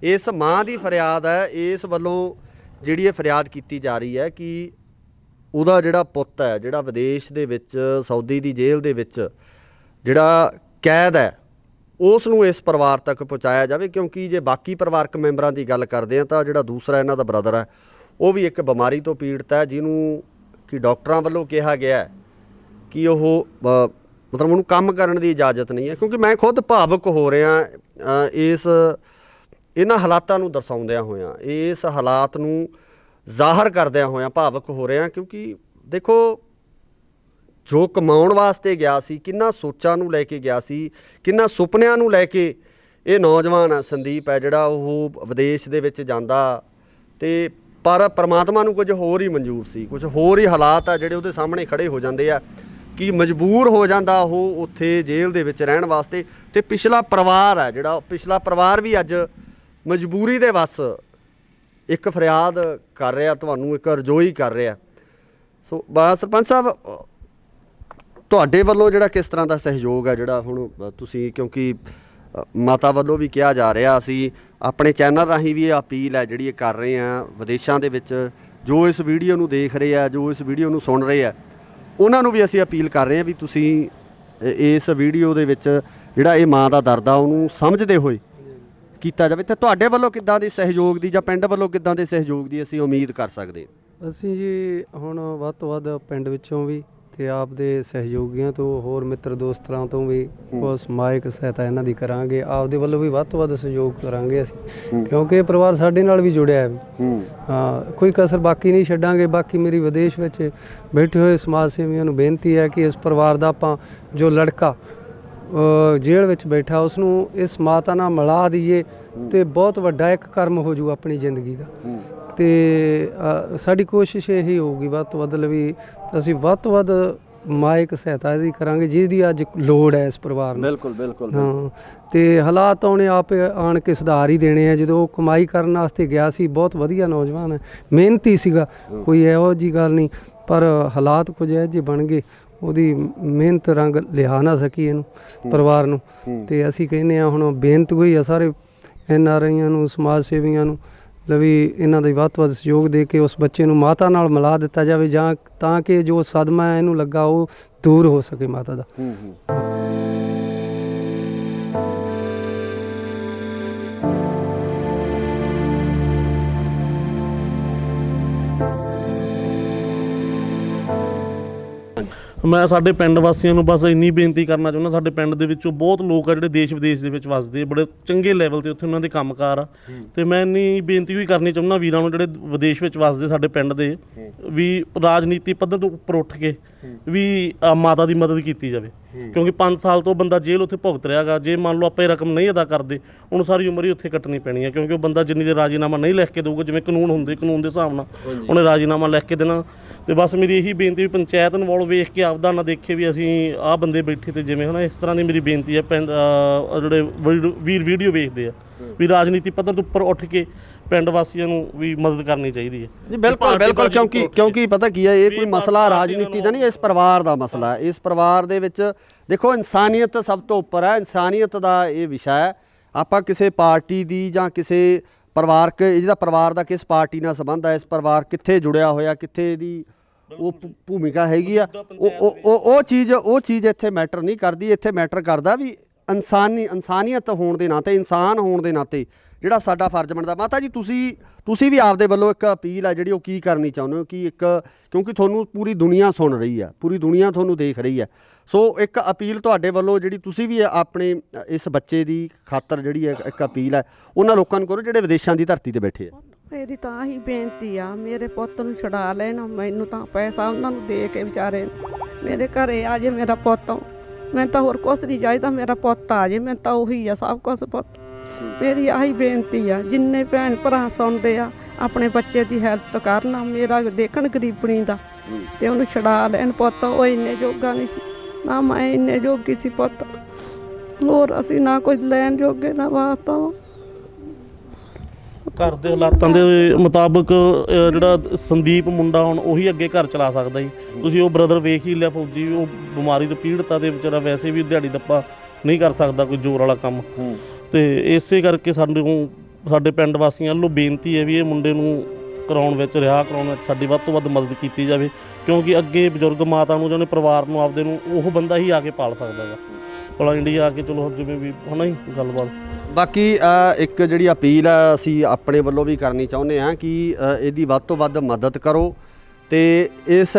ਇਸ ਮਾਂ ਦੀ ਫਰਿਆਦ ਹੈ। ਇਸ ਵੱਲੋਂ ਜਿਹੜੀ ਇਹ ਫਰਿਆਦ ਕੀਤੀ ਜਾ ਰਹੀ ਹੈ ਕਿ ਉਹਦਾ ਜਿਹੜਾ ਪੁੱਤ ਹੈ, ਜਿਹੜਾ ਵਿਦੇਸ਼ ਦੇ ਵਿੱਚ ਸਾਊਦੀ ਦੀ ਜੇਲ੍ਹ ਦੇ ਵਿੱਚ ਜਿਹੜਾ ਕੈਦ ਹੈ, ਉਸ ਨੂੰ ਇਸ ਪਰਿਵਾਰ ਤੱਕ ਪਹੁੰਚਾਇਆ ਜਾਵੇ। ਕਿਉਂਕਿ ਜੇ ਬਾਕੀ ਪਰਿਵਾਰਕ ਮੈਂਬਰਾਂ ਦੀ ਗੱਲ ਕਰਦੇ ਹਾਂ ਤਾਂ ਜਿਹੜਾ ਦੂਸਰਾ ਇਹਨਾਂ ਦਾ ਬ੍ਰਦਰ ਹੈ ਉਹ ਵੀ ਇੱਕ ਬਿਮਾਰੀ ਤੋਂ ਪੀੜਤ ਹੈ, ਜਿਹਨੂੰ ਕਿ ਡਾਕਟਰਾਂ ਵੱਲੋਂ ਕਿਹਾ ਗਿਆ ਹੈ ਕਿ ਉਹ ਮਤਲਬ ਉਹਨੂੰ ਕੰਮ ਕਰਨ ਦੀ ਇਜਾਜ਼ਤ ਨਹੀਂ ਹੈ। ਕਿਉਂਕਿ ਮੈਂ ਖੁਦ ਭਾਵੁਕ ਹੋ ਰਿਹਾ ਇਹਨਾਂ ਹਾਲਾਤਾਂ ਨੂੰ ਦਰਸਾਉਂਦਿਆਂ ਹੋਇਆਂ, ਇਸ ਹਾਲਾਤ ਨੂੰ ਜ਼ਾਹਰ ਕਰਦਿਆਂ ਹੋਇਆਂ ਭਾਵੁਕ ਹੋ ਰਿਹਾ, ਕਿਉਂਕਿ ਦੇਖੋ ਜੋ ਕਮਾਉਣ ਵਾਸਤੇ ਗਿਆ ਸੀ, ਕਿੰਨਾ ਸੋਚਾਂ ਨੂੰ ਲੈ ਕੇ ਗਿਆ ਸੀ, ਕਿੰਨਾ ਸੁਪਨਿਆਂ ਨੂੰ ਲੈ ਕੇ ਇਹ ਨੌਜਵਾਨ ਸੰਦੀਪ ਹੈ ਜਿਹੜਾ ਉਹ ਵਿਦੇਸ਼ ਦੇ ਵਿੱਚ ਜਾਂਦਾ, ਤੇ ਪਰ ਪਰਮਾਤਮਾ ਨੂੰ ਕੁਝ ਹੋਰ ਹੀ ਮਨਜ਼ੂਰ ਸੀ, ਕੁਝ ਹੋਰ ਹੀ ਹਾਲਾਤ ਆ ਜਿਹੜੇ ਉਹਦੇ ਸਾਹਮਣੇ ਖੜੇ ਹੋ ਜਾਂਦੇ ਆ ਕਿ ਮਜਬੂਰ ਹੋ ਜਾਂਦਾ ਉਹ ਉੱਥੇ ਜੇਲ੍ਹ ਦੇ ਵਿੱਚ ਰਹਿਣ ਵਾਸਤੇ। ਤੇ ਪਿਛਲਾ ਪਰਿਵਾਰ ਹੈ ਜਿਹੜਾ, ਪਿਛਲਾ ਪਰਿਵਾਰ ਵੀ ਅੱਜ ਮਜਬੂਰੀ ਦੇ ਵੱਸ ਇੱਕ ਫਰਿਆਦ ਕਰ ਰਿਹਾ, ਤੁਹਾਨੂੰ ਇੱਕ ਅਰਜ਼ੋਈ ਕਰ ਰਿਹਾ। ਸੋ ਸਰਪੰਚ ਸਾਹਿਬ, ਤੁਹਾਡੇ ਵੱਲੋਂ ਜਿਹੜਾ ਕਿਸ ਤਰ੍ਹਾਂ ਦਾ ਸਹਿਯੋਗ ਹੈ ਜਿਹੜਾ ਹੁਣ ਤੁਸੀਂ, ਕਿਉਂਕਿ ਮਾਤਾ ਵੱਲੋਂ ਵੀ ਕਿਹਾ ਜਾ ਰਿਹਾ, ਅਸੀਂ ਆਪਣੇ ਚੈਨਲ ਰਾਹੀਂ ਵੀ ਇਹ ਅਪੀਲ ਹੈ ਜਿਹੜੀ ਇਹ ਕਰ ਰਹੇ ਹਾਂ, ਵਿਦੇਸ਼ਾਂ ਦੇ ਵਿੱਚ ਜੋ ਇਸ ਵੀਡੀਓ ਨੂੰ ਦੇਖ ਰਹੇ ਆ, ਜੋ ਇਸ ਵੀਡੀਓ ਨੂੰ ਸੁਣ ਰਹੇ ਆ, ਉਹਨਾਂ ਨੂੰ ਵੀ ਅਸੀਂ ਅਪੀਲ ਕਰ ਰਹੇ ਹਾਂ ਵੀ ਤੁਸੀਂ ਇਸ ਵੀਡੀਓ ਦੇ ਵਿੱਚ ਜਿਹੜਾ ਇਹ ਮਾਂ ਦਾ ਦਰਦ ਆ ਉਹਨੂੰ ਸਮਝਦੇ ਹੋਏ ਕੀਤਾ ਜਾਵੇ। ਤੇ ਤੁਹਾਡੇ ਵੱਲੋਂ ਕਿੱਦਾਂ ਦੇ ਸਹਿਯੋਗ ਦੀ, ਜਾਂ ਪਿੰਡ ਵੱਲੋਂ ਕਿੱਦਾਂ ਦੇ ਸਹਿਯੋਗ ਦੀ ਅਸੀਂ ਉਮੀਦ ਕਰ ਸਕਦੇ? ਅਸੀਂ ਜੀ ਹੁਣ ਵੱਧ ਤੋਂ ਵੱਧ ਪਿੰਡ ਵਿੱਚੋਂ ਵੀ ਤੇ ਆਪ ਦੇ ਸਹਿਯੋਗੀਆਂ ਤੋਂ, ਹੋਰ ਮਿੱਤਰ ਦੋਸਤਾਂ ਤੋਂ ਵੀ ਕੁਝ ਸਮਾਜਿਕ ਸਹਾਇਤਾ ਇਹਨਾਂ ਦੀ ਕਰਾਂਗੇ, ਆਪਦੇ ਵੱਲੋਂ ਵੀ ਵੱਧ ਤੋਂ ਵੱਧ ਸਹਿਯੋਗ ਕਰਾਂਗੇ ਅਸੀਂ, ਕਿਉਂਕਿ ਇਹ ਪਰਿਵਾਰ ਸਾਡੇ ਨਾਲ ਵੀ ਜੁੜਿਆ ਹੈ। ਹਾਂ, ਕੋਈ ਕਸਰ ਬਾਕੀ ਨਹੀਂ ਛੱਡਾਂਗੇ। ਬਾਕੀ ਮੇਰੀ ਵਿਦੇਸ਼ ਵਿੱਚ ਬੈਠੇ ਹੋਏ ਸਮਾਜ ਸੇਵੀਆਂ ਨੂੰ ਬੇਨਤੀ ਹੈ ਕਿ ਇਸ ਪਰਿਵਾਰ ਦਾ ਆਪਾਂ ਜੋ ਲੜਕਾ ਜੇਲ੍ਹ ਵਿੱਚ ਬੈਠਾ ਉਸ ਨੂੰ ਇਸ ਮਾਤਾ ਨਾਲ ਮਿਲਾ ਦਈਏ ਤੇ ਬਹੁਤ ਵੱਡਾ ਇੱਕ ਕਰਮ ਹੋ ਜੂ ਆਪਣੀ ਜ਼ਿੰਦਗੀ ਦਾ। ਤੇ ਸਾਡੀ ਕੋਸ਼ਿਸ਼ ਇਹੀ ਹੋਊਗੀ ਵੱਧ ਤੋਂ ਵੱਧ ਵੀ ਅਸੀਂ ਵੱਧ ਤੋਂ ਵੱਧ ਮਾਇਕ ਸਹਾਇਤਾ ਇਹਦੀ ਕਰਾਂਗੇ ਜਿਹਦੀ ਅੱਜ ਲੋੜ ਹੈ ਇਸ ਪਰਿਵਾਰ ਨੂੰ। ਬਿਲਕੁਲ ਬਿਲਕੁਲ। ਹਾਂ, ਤੇ ਹਾਲਾਤ ਉਹਨੇ ਆਪ ਆਣ ਕੇ ਸੁਧਾਰ ਹੀ ਦੇਣੇ ਆ। ਜਦੋਂ ਉਹ ਕਮਾਈ ਕਰਨ ਵਾਸਤੇ ਗਿਆ ਸੀ, ਬਹੁਤ ਵਧੀਆ ਨੌਜਵਾਨ ਹੈ, ਮਿਹਨਤੀ ਸੀਗਾ, ਕੋਈ ਇਹੋ ਜਿਹੀ ਗੱਲ ਨਹੀਂ, ਪਰ ਹਾਲਾਤ ਕੁਝ ਇਹੋ ਜਿਹੇ ਬਣ ਗਏ, ਉਹਦੀ ਮਿਹਨਤ ਰੰਗ ਲਿਆ ਨਾ ਸਕੀ ਇਹਨੂੰ ਪਰਿਵਾਰ ਨੂੰ। ਤੇ ਅਸੀਂ ਕਹਿੰਦੇ ਹਾਂ, ਹੁਣ ਬੇਨਤੀ ਹੋਈ ਆ ਸਾਰੇ NRIਆਂ ਨੂੰ, ਸਮਾਜ ਸੇਵੀਆਂ ਨੂੰ, ਵੀ ਇਹਨਾਂ ਦਾ ਵੱਧ ਤੋਂ ਵੱਧ ਸਹਿਯੋਗ ਦੇ ਕੇ ਉਸ ਬੱਚੇ ਨੂੰ ਮਾਤਾ ਨਾਲ ਮਿਲਾ ਦਿੱਤਾ ਜਾਵੇ, ਜਾਂ ਤਾਂ ਕਿ ਜੋ ਸਦਮਾ ਇਹਨੂੰ ਲੱਗਾ ਉਹ ਦੂਰ ਹੋ ਸਕੇ ਮਾਤਾ ਦਾ। ਮੈਂ ਸਾਡੇ ਪਿੰਡ ਵਾਸੀਆਂ ਨੂੰ ਬਸ ਇੰਨੀ ਬੇਨਤੀ ਕਰਨਾ ਚਾਹੁੰਦਾ, ਸਾਡੇ ਪਿੰਡ ਦੇ ਵਿੱਚੋਂ ਬਹੁਤ ਲੋਕ ਆ ਜਿਹੜੇ ਦੇਸ਼ ਵਿਦੇਸ਼ ਦੇ ਵਿੱਚ ਵੱਸਦੇ, ਬੜੇ ਚੰਗੇ ਲੈਵਲ 'ਤੇ ਉੱਥੇ ਉਹਨਾਂ ਦੇ ਕੰਮਕਾਰ ਆ, ਅਤੇ ਮੈਂ ਇੰਨੀ ਬੇਨਤੀ ਵੀ ਕਰਨੀ ਚਾਹੁੰਦਾ ਵੀਰਾਂ ਨੂੰ ਜਿਹੜੇ ਵਿਦੇਸ਼ ਵਿੱਚ ਵੱਸਦੇ ਸਾਡੇ ਪਿੰਡ ਦੇ, ਵੀ ਰਾਜਨੀਤੀ ਪੱਧਰ ਤੋਂ ਉੱਪਰ ਉੱਠ ਕੇ ਵੀ ਮਾਤਾ ਦੀ ਮਦਦ ਕੀਤੀ ਜਾਵੇ। ਕਿਉਂਕਿ 5 ਸਾਲ ਤੋਂ ਬੰਦਾ ਜੇਲ੍ਹ ਉੱਥੇ ਭੁਗਤ ਰਿਹਾ ਗਾ। ਜੇ ਮੰਨ ਲਓ ਆਪਾਂ ਇਹ ਰਕਮ ਨਹੀਂ ਅਦਾ ਕਰਦੇ, ਉਹਨੂੰ ਸਾਰੀ ਉਮਰ ਹੀ ਉੱਥੇ ਕੱਟਣੀ ਪੈਣੀ ਹੈ, ਕਿਉਂਕਿ ਉਹ ਬੰਦਾ ਜਿੰਨੀ ਦੇਰ ਰਾਜੀਨਾਮਾ ਨਹੀਂ ਲਿਖ ਕੇ ਦੇਊਗਾ, ਜਿਵੇਂ ਕਾਨੂੰਨ ਹੁੰਦੇ, ਕਾਨੂੰਨ ਦੇ ਹਿਸਾਬ ਨਾਲ ਉਹਨੇ ਰਾਜੀਨਾਮਾ ਲਿਖ ਕੇ ਦੇਣਾ। ਤੇ ਬਸ ਮੇਰੀ ਇਹੀ ਬੇਨਤੀ ਵੀ ਪੰਚਾਇਤ ਇਨਵੋਲਵ ਵੇਖ ਕੇ ਆਪਦਾ ਨਾ ਦੇਖੇ ਵੀ ਅਸੀਂ ਆਹ ਬੰਦੇ ਬੈਠੇ ਤੇ ਜਿਵੇਂ ਹੁਣ ਇਸ ਤਰ੍ਹਾਂ ਦੀ ਮੇਰੀ ਬੇਨਤੀ ਹੈ ਪਿੰਡ ਜਿਹੜੇ ਵੀਰ ਵੀਡੀਓ ਵੇਖਦੇ ਆ, ਵੀ ਰਾਜਨੀਤੀ ਪੱਧਰ ਤੋਂ ਉੱਪਰ ਉੱਠ ਕੇ ਪਿੰਡ ਵਾਸੀਆਂ ਨੂੰ ਵੀ ਮਦਦ ਕਰਨੀ ਚਾਹੀਦੀ ਹੈ ਜੀ। ਬਿਲਕੁਲ ਬਿਲਕੁਲ, ਕਿਉਂਕਿ ਪਤਾ ਕੀ ਹੈ, ਇਹ ਕੋਈ ਮਸਲਾ ਰਾਜਨੀਤੀ ਦਾ ਨਹੀਂ, ਇਸ ਪਰਿਵਾਰ ਦਾ ਮਸਲਾ ਹੈ। ਇਸ ਪਰਿਵਾਰ ਦੇ ਵਿੱਚ ਦੇਖੋ ਇਨਸਾਨੀਅਤ ਸਭ ਤੋਂ ਉੱਪਰ ਹੈ, ਇਨਸਾਨੀਅਤ ਦਾ ਇਹ ਵਿਸ਼ਾ ਹੈ। ਆਪਾਂ ਕਿਸੇ ਪਾਰਟੀ ਦੀ ਜਾਂ ਕਿਸੇ ਪਰਿਵਾਰਕ, ਇਹਦਾ ਪਰਿਵਾਰ ਦਾ ਕਿਸ ਪਾਰਟੀ ਨਾਲ ਸੰਬੰਧ ਹੈ, ਇਸ ਪਰਿਵਾਰ ਕਿੱਥੇ ਜੁੜਿਆ ਹੋਇਆ, ਕਿੱਥੇ ਇਹਦੀ ਉਹ ਭੂਮਿਕਾ ਹੈਗੀ ਆ, ਉਹ ਚੀਜ਼ ਇੱਥੇ ਮੈਟਰ ਨਹੀਂ ਕਰਦੀ। ਇੱਥੇ ਮੈਟਰ ਕਰਦਾ ਵੀ ਇਨਸਾਨੀਅਤ ਹੋਣ ਦੇ ਨਾਤੇ, ਇਨਸਾਨ ਹੋਣ ਦੇ ਨਾਤੇ ਜਿਹੜਾ ਸਾਡਾ ਫਰਜ਼ ਬਣਦਾ। ਮਾਤਾ ਜੀ, ਤੁਸੀਂ ਵੀ ਆਪਦੇ ਵੱਲੋਂ ਇੱਕ ਅਪੀਲ ਹੈ ਜਿਹੜੀ ਉਹ ਕੀ ਕਰਨੀ ਚਾਹੁੰਦੇ ਹੋ? ਕਿ ਕਿਉਂਕਿ ਤੁਹਾਨੂੰ ਪੂਰੀ ਦੁਨੀਆ ਸੁਣ ਰਹੀ ਹੈ, ਪੂਰੀ ਦੁਨੀਆ ਤੁਹਾਨੂੰ ਦੇਖ ਰਹੀ ਹੈ, ਸੋ ਇੱਕ ਅਪੀਲ ਤੁਹਾਡੇ ਵੱਲੋਂ ਜਿਹੜੀ ਤੁਸੀਂ ਵੀ ਆਪਣੇ ਇਸ ਬੱਚੇ ਦੀ ਖਾਤਰ ਜਿਹੜੀ ਹੈ ਇੱਕ ਅਪੀਲ ਹੈ ਉਹਨਾਂ ਲੋਕਾਂ ਨੂੰ ਕਰੋ ਜਿਹੜੇ ਵਿਦੇਸ਼ਾਂ ਦੀ ਧਰਤੀ 'ਤੇ ਬੈਠੇ ਆ। ਮੇਰੀ ਤਾਂ ਹੀ ਬੇਨਤੀ ਆ, ਮੇਰੇ ਪੁੱਤ ਨੂੰ ਛੁਡਾ ਲੈਣ, ਮੈਨੂੰ ਤਾਂ ਪੈਸਾ ਉਹਨਾਂ ਨੂੰ ਦੇ ਕੇ ਵਿਚਾਰੇ ਮੇਰੇ ਘਰੇ ਆ ਜੇ ਮੇਰਾ ਪੁੱਤ, ਮੈਂ ਤਾਂ ਹੋਰ ਕੁਛ ਨਹੀਂ ਚਾਹੀਦਾ, ਮੇਰਾ ਪੁੱਤ ਆ ਜੇ, ਮੈਂ ਤਾਂ ਉਹੀ ਆ ਸਭ ਕੁਛ ਪੁੱਤ। ਮੇਰੀ ਆਹੀ ਬੇਨਤੀ ਆ, ਜਿੰਨੇ ਭੈਣ ਭਰਾ ਸੁਣਦੇ ਆ ਆਪਣੇ ਬੱਚੇ ਦੀ ਹੈਲਪ ਕਰਨਾ, ਮੇਰਾ ਦੇਖਣ ਗਰੀਬਣੀ ਦਾ ਤੇ ਉਹਨੂੰ ਛੁਡਾ ਲੈਣ ਪੁੱਤ। ਉਹ ਇੰਨੇ ਜੋਗਾ ਨਹੀਂ ਸੀ, ਨਾ ਮੈਂ ਇੰਨੇ ਜੋਗੀ ਸੀ ਪੁੱਤ, ਹੋਰ ਅਸੀਂ ਨਾ ਕੁਝ ਲੈਣ ਜੋਗੇ ਨਾ ਵਾਸਤਾ। ਘਰ ਦੇ ਹਾਲਾਤਾਂ ਦੇ ਮੁਤਾਬਕ ਜਿਹੜਾ ਸੰਦੀਪ ਮੁੰਡਾ ਹੁਣ ਉਹੀ ਅੱਗੇ ਘਰ ਚਲਾ ਸਕਦਾ ਜੀ। ਤੁਸੀਂ ਉਹ ਬ੍ਰਦਰ ਵੇਖ ਹੀ ਲਿਆ, ਫੌਜੀ, ਉਹ ਬਿਮਾਰੀ ਤੋਂ ਪੀੜਤ ਆ ਤੇ ਵਿਚਾਰਾ ਵੈਸੇ ਵੀ ਦਿਹਾੜੀ ਦੱਪਾ ਨਹੀਂ ਕਰ ਸਕਦਾ ਕੋਈ ਜ਼ੋਰ ਵਾਲਾ ਕੰਮ। ਤੇ ਇਸੇ ਕਰਕੇ ਸਾਨੂੰ ਸਾਡੇ ਪਿੰਡ ਵਾਸੀਆਂ ਵੱਲੋਂ ਬੇਨਤੀ ਹੈ ਵੀ ਇਹ ਮੁੰਡੇ ਨੂੰ ਰਿਹਾ ਕਰਾਉਣ ਵਿੱਚ ਸਾਡੀ ਵੱਧ ਤੋਂ ਵੱਧ ਮਦਦ ਕੀਤੀ ਜਾਵੇ, ਕਿਉਂਕਿ ਅੱਗੇ ਬਜ਼ੁਰਗ ਮਾਤਾ ਨੂੰ ਜਾਂ ਉਹਨੇ ਪਰਿਵਾਰ ਨੂੰ ਆਪਦੇ ਨੂੰ ਉਹ ਬੰਦਾ ਹੀ ਆ ਕੇ ਪਾਲ ਸਕਦਾ ਗਾ। ਭਲਾ ਇੰਡੀਆ ਆ ਕੇ ਚਲੋ ਜਿਵੇਂ ਵੀ ਹੈ ਨਾ ਜੀ ਗੱਲਬਾਤ। ਬਾਕੀ ਇੱਕ ਜਿਹੜੀ ਅਪੀਲ ਆ ਅਸੀਂ ਆਪਣੇ ਵੱਲੋਂ ਵੀ ਕਰਨੀ ਚਾਹੁੰਦੇ ਹਾਂ ਕਿ ਇਹਦੀ ਵੱਧ ਤੋਂ ਵੱਧ ਮਦਦ ਕਰੋ। ਤੇ ਇਸ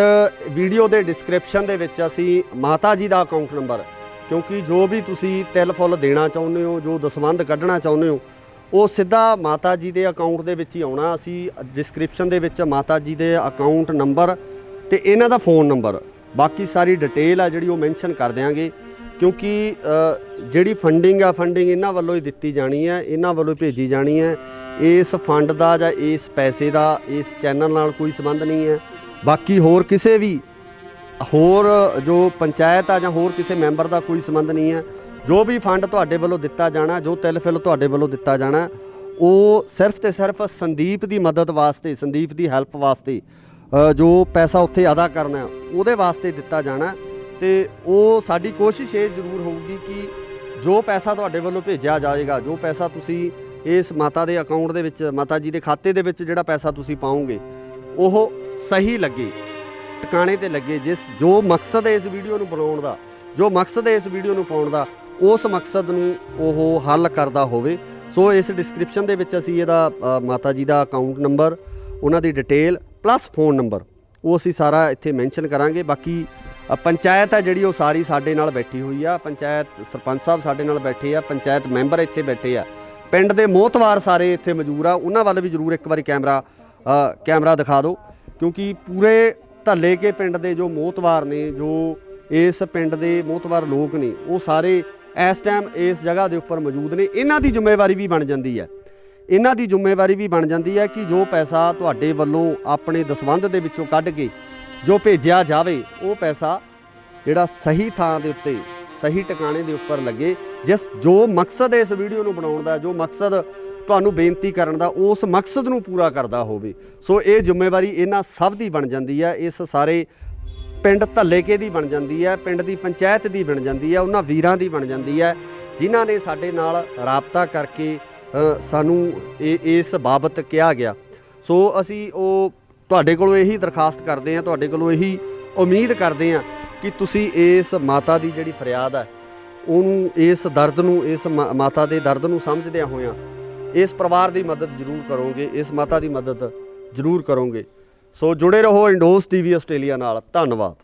ਵੀਡੀਓ ਦੇ ਡਿਸਕ੍ਰਿਪਸ਼ਨ ਦੇ ਵਿੱਚ ਅਸੀਂ ਮਾਤਾ ਜੀ ਦਾ ਅਕਾਊਂਟ ਨੰਬਰ, ਕਿਉਂਕਿ ਜੋ ਵੀ ਤੁਸੀਂ ਤਿਲ ਫੁੱਲ ਦੇਣਾ ਚਾਹੁੰਦੇ ਹੋ, ਜੋ ਦਸਵੰਧ ਕੱਢਣਾ ਚਾਹੁੰਦੇ ਹੋ, ਉਹ ਸਿੱਧਾ ਮਾਤਾ ਜੀ ਦੇ ਅਕਾਊਂਟ ਦੇ ਵਿੱਚ ਹੀ ਆਉਣਾ। ਅਸੀਂ ਡਿਸਕ੍ਰਿਪਸ਼ਨ ਦੇ ਵਿੱਚ ਮਾਤਾ ਜੀ ਦੇ ਅਕਾਊਂਟ ਨੰਬਰ ਤੇ ਇਹਨਾਂ ਦਾ ਫ਼ੋਨ ਨੰਬਰ, ਬਾਕੀ ਸਾਰੀ ਡਿਟੇਲ ਆ ਜਿਹੜੀ ਉਹ ਮੈਂਸ਼ਨ ਕਰ ਦਿਆਂਗੇ, ਕਿਉਂਕਿ ਜਿਹੜੀ ਫੰਡਿੰਗ ਇਹਨਾਂ ਵੱਲੋਂ ਹੀ ਦਿੱਤੀ ਜਾਣੀ ਹੈ, ਇਹਨਾਂ ਵੱਲੋਂ ਭੇਜੀ ਜਾਣੀ ਹੈ। ਇਸ ਫੰਡ ਦਾ ਜਾਂ ਇਸ ਪੈਸੇ ਦਾ ਇਸ ਚੈਨਲ ਨਾਲ ਕੋਈ ਸੰਬੰਧ ਨਹੀਂ ਹੈ। ਬਾਕੀ ਹੋਰ ਕਿਸੇ ਵੀ ਹੋਰ ਜੋ ਪੰਚਾਇਤ ਆ ਜਾਂ ਹੋਰ ਕਿਸੇ ਮੈਂਬਰ ਦਾ ਕੋਈ ਸੰਬੰਧ ਨਹੀਂ ਹੈ। ਜੋ ਵੀ ਫੰਡ ਤੁਹਾਡੇ ਵੱਲੋਂ ਦਿੱਤਾ ਜਾਣਾ, ਜੋ ਤਿਲ ਫਿਲ ਤੁਹਾਡੇ ਵੱਲੋਂ ਦਿੱਤਾ ਜਾਣਾ, ਉਹ ਸਿਰਫ ਤੇ ਸਿਰਫ ਸੰਦੀਪ ਦੀ ਮਦਦ ਵਾਸਤੇ, ਸੰਦੀਪ ਦੀ ਹੈਲਪ ਵਾਸਤੇ, ਜੋ ਪੈਸਾ ਉੱਥੇ ਅਦਾ ਕਰਨਾ ਉਹਦੇ ਵਾਸਤੇ ਦਿੱਤਾ ਜਾਣਾ। ਤੇ ਉਹ ਸਾਡੀ ਕੋਸ਼ਿਸ਼ ਇਹ ਜ਼ਰੂਰ ਹੋਊਗੀ ਕਿ ਜੋ ਪੈਸਾ ਤੁਹਾਡੇ ਵੱਲੋਂ ਭੇਜਿਆ ਜਾਏਗਾ, ਜੋ ਪੈਸਾ ਤੁਸੀਂ ਇਸ ਮਾਤਾ ਦੇ ਅਕਾਊਂਟ ਦੇ ਵਿੱਚ, ਮਾਤਾ ਜੀ ਦੇ ਖਾਤੇ ਦੇ ਵਿੱਚ ਜਿਹੜਾ ਪੈਸਾ ਤੁਸੀਂ ਪਾਓਗੇ, ਉਹ ਸਹੀ ਲੱਗੇ, ਟਿਕਾਣੇ ਤੇ ਲੱਗੇ। ਜੋ ਮਕਸਦ ਹੈ ਇਸ ਵੀਡੀਓ ਨੂੰ ਬਣਾਉਣ ਦਾ, ਜੋ ਮਕਸਦ ਹੈ ਇਸ ਵੀਡੀਓ ਨੂੰ ਪਾਉਣ ਦਾ, ਉਸ ਮਕਸਦ ਨੂੰ ਉਹ ਹੱਲ ਕਰਦਾ ਹੋਵੇ। ਸੋ ਇਸ ਡਿਸਕ੍ਰਿਪਸ਼ਨ ਦੇ ਵਿੱਚ ਅਸੀਂ ਇਹਦਾ ਮਾਤਾ ਜੀ ਦਾ ਅਕਾਊਂਟ ਨੰਬਰ, ਉਹਨਾਂ ਦੀ ਡਿਟੇਲ ਪਲੱਸ ਫ਼ੋਨ ਨੰਬਰ, ਉਹ ਅਸੀਂ ਸਾਰਾ ਇੱਥੇ ਮੈਂਸ਼ਨ ਕਰਾਂਗੇ। ਬਾਕੀ ਪੰਚਾਇਤ ਹੈ ਜਿਹੜੀ ਉਹ ਸਾਰੀ ਸਾਡੇ ਨਾਲ ਬੈਠੀ ਹੋਈ ਆ, ਪੰਚਾਇਤ ਸਰਪੰਚ ਸਾਹਿਬ ਸਾਡੇ ਨਾਲ ਬੈਠੇ ਆ, ਪੰਚਾਇਤ ਮੈਂਬਰ ਇੱਥੇ ਬੈਠੇ ਆ, ਪਿੰਡ ਦੇ ਮੋਹਤਵਾਰ ਸਾਰੇ ਇੱਥੇ ਮੌਜੂਦ ਆ। ਉਹਨਾਂ ਵੱਲ ਵੀ ਜ਼ਰੂਰ ਇੱਕ ਵਾਰੀ ਕੈਮਰਾ ਦਿਖਾ ਦਿਓ, ਕਿਉਂਕਿ ਪੂਰੇ ਧੱਲੇ ਕੇ ਪਿੰਡ ਦੇ ਜੋ ਮੋਹਤਵਾਰ ਨੇ, ਜੋ ਇਸ ਪਿੰਡ ਦੇ ਮੋਹਤਵਾਰ ਲੋਕ ਨੇ, ਉਹ ਸਾਰੇ ਇਸ ਟਾਈਮ ਇਸ ਜਗ੍ਹਾ ਦੇ ਉੱਪਰ ਮੌਜੂਦ ਨੇ। ਇਹਨਾਂ ਦੀ ਜ਼ਿੰਮੇਵਾਰੀ ਵੀ ਬਣ ਜਾਂਦੀ ਹੈ, ਇਹਨਾਂ ਦੀ ਜ਼ਿੰਮੇਵਾਰੀ ਵੀ ਬਣ ਜਾਂਦੀ ਹੈ ਕਿ ਜੋ ਪੈਸਾ ਤੁਹਾਡੇ ਵੱਲੋਂ ਆਪਣੇ ਦਸਵੰਧ ਦੇ ਵਿੱਚੋਂ ਕੱਢ ਕੇ ਜੋ ਭੇਜਿਆ ਜਾਵੇ, ਉਹ ਪੈਸਾ ਜਿਹੜਾ ਸਹੀ ਥਾਂ ਦੇ ਉੱਤੇ, ਸਹੀ ਟਿਕਾਣੇ ਦੇ ਉੱਪਰ ਲੱਗੇ। ਜੋ ਮਕਸਦ ਹੈ ਇਸ ਵੀਡੀਓ ਨੂੰ ਬਣਾਉਣ ਦਾ, ਜੋ ਮਕਸਦ ਤੁਹਾਨੂੰ ਬੇਨਤੀ ਕਰਨ ਦਾ, ਉਸ ਮਕਸਦ ਨੂੰ ਪੂਰਾ ਕਰਦਾ ਹੋਵੇ। ਸੋ ਇਹ ਜ਼ਿੰਮੇਵਾਰੀ ਇਹਨਾਂ ਸਭ ਦੀ ਬਣ ਜਾਂਦੀ ਹੈ, ਇਸ ਸਾਰੇ ਪਿੰਡ ਧੱਲੇਕੇ ਦੀ ਬਣ ਜਾਂਦੀ ਹੈ, ਪਿੰਡ ਦੀ ਪੰਚਾਇਤ ਦੀ ਬਣ ਜਾਂਦੀ ਹੈ, ਉਹਨਾਂ ਵੀਰਾਂ ਦੀ ਬਣ ਜਾਂਦੀ ਹੈ ਜਿਨ੍ਹਾਂ ਨੇ ਸਾਡੇ ਨਾਲ ਰਾਬਤਾ ਕਰਕੇ ਸਾਨੂੰ ਇਸ ਬਾਬਤ ਕਿਹਾ ਗਿਆ। ਸੋ ਅਸੀਂ ਉਹ ਤੁਹਾਡੇ ਕੋਲੋਂ ਇਹੀ ਦਰਖਾਸਤ ਕਰਦੇ ਹਾਂ, ਤੁਹਾਡੇ ਕੋਲੋਂ ਇਹੀ ਉਮੀਦ ਕਰਦੇ ਹਾਂ ਕਿ ਤੁਸੀਂ ਇਸ ਮਾਤਾ ਦੀ ਜਿਹੜੀ ਫਰਿਆਦ ਹੈ ਉਹਨੂੰ, ਇਸ ਦਰਦ ਨੂੰ, ਇਸ ਮਾਤਾ ਦੇ ਦਰਦ ਨੂੰ ਸਮਝਦਿਆਂ ਹੋਇਆਂ ਇਸ ਪਰਿਵਾਰ ਦੀ ਮਦਦ ਜ਼ਰੂਰ ਕਰੋਗੇ, ਇਸ ਮਾਤਾ ਦੀ ਮਦਦ ਜ਼ਰੂਰ ਕਰੋਗੇ। ਸੋ ਜੁੜੇ ਰਹੋ ਇੰਡੋਸ TV ਆਸਟ੍ਰੇਲੀਆ ਨਾਲ। ਧੰਨਵਾਦ।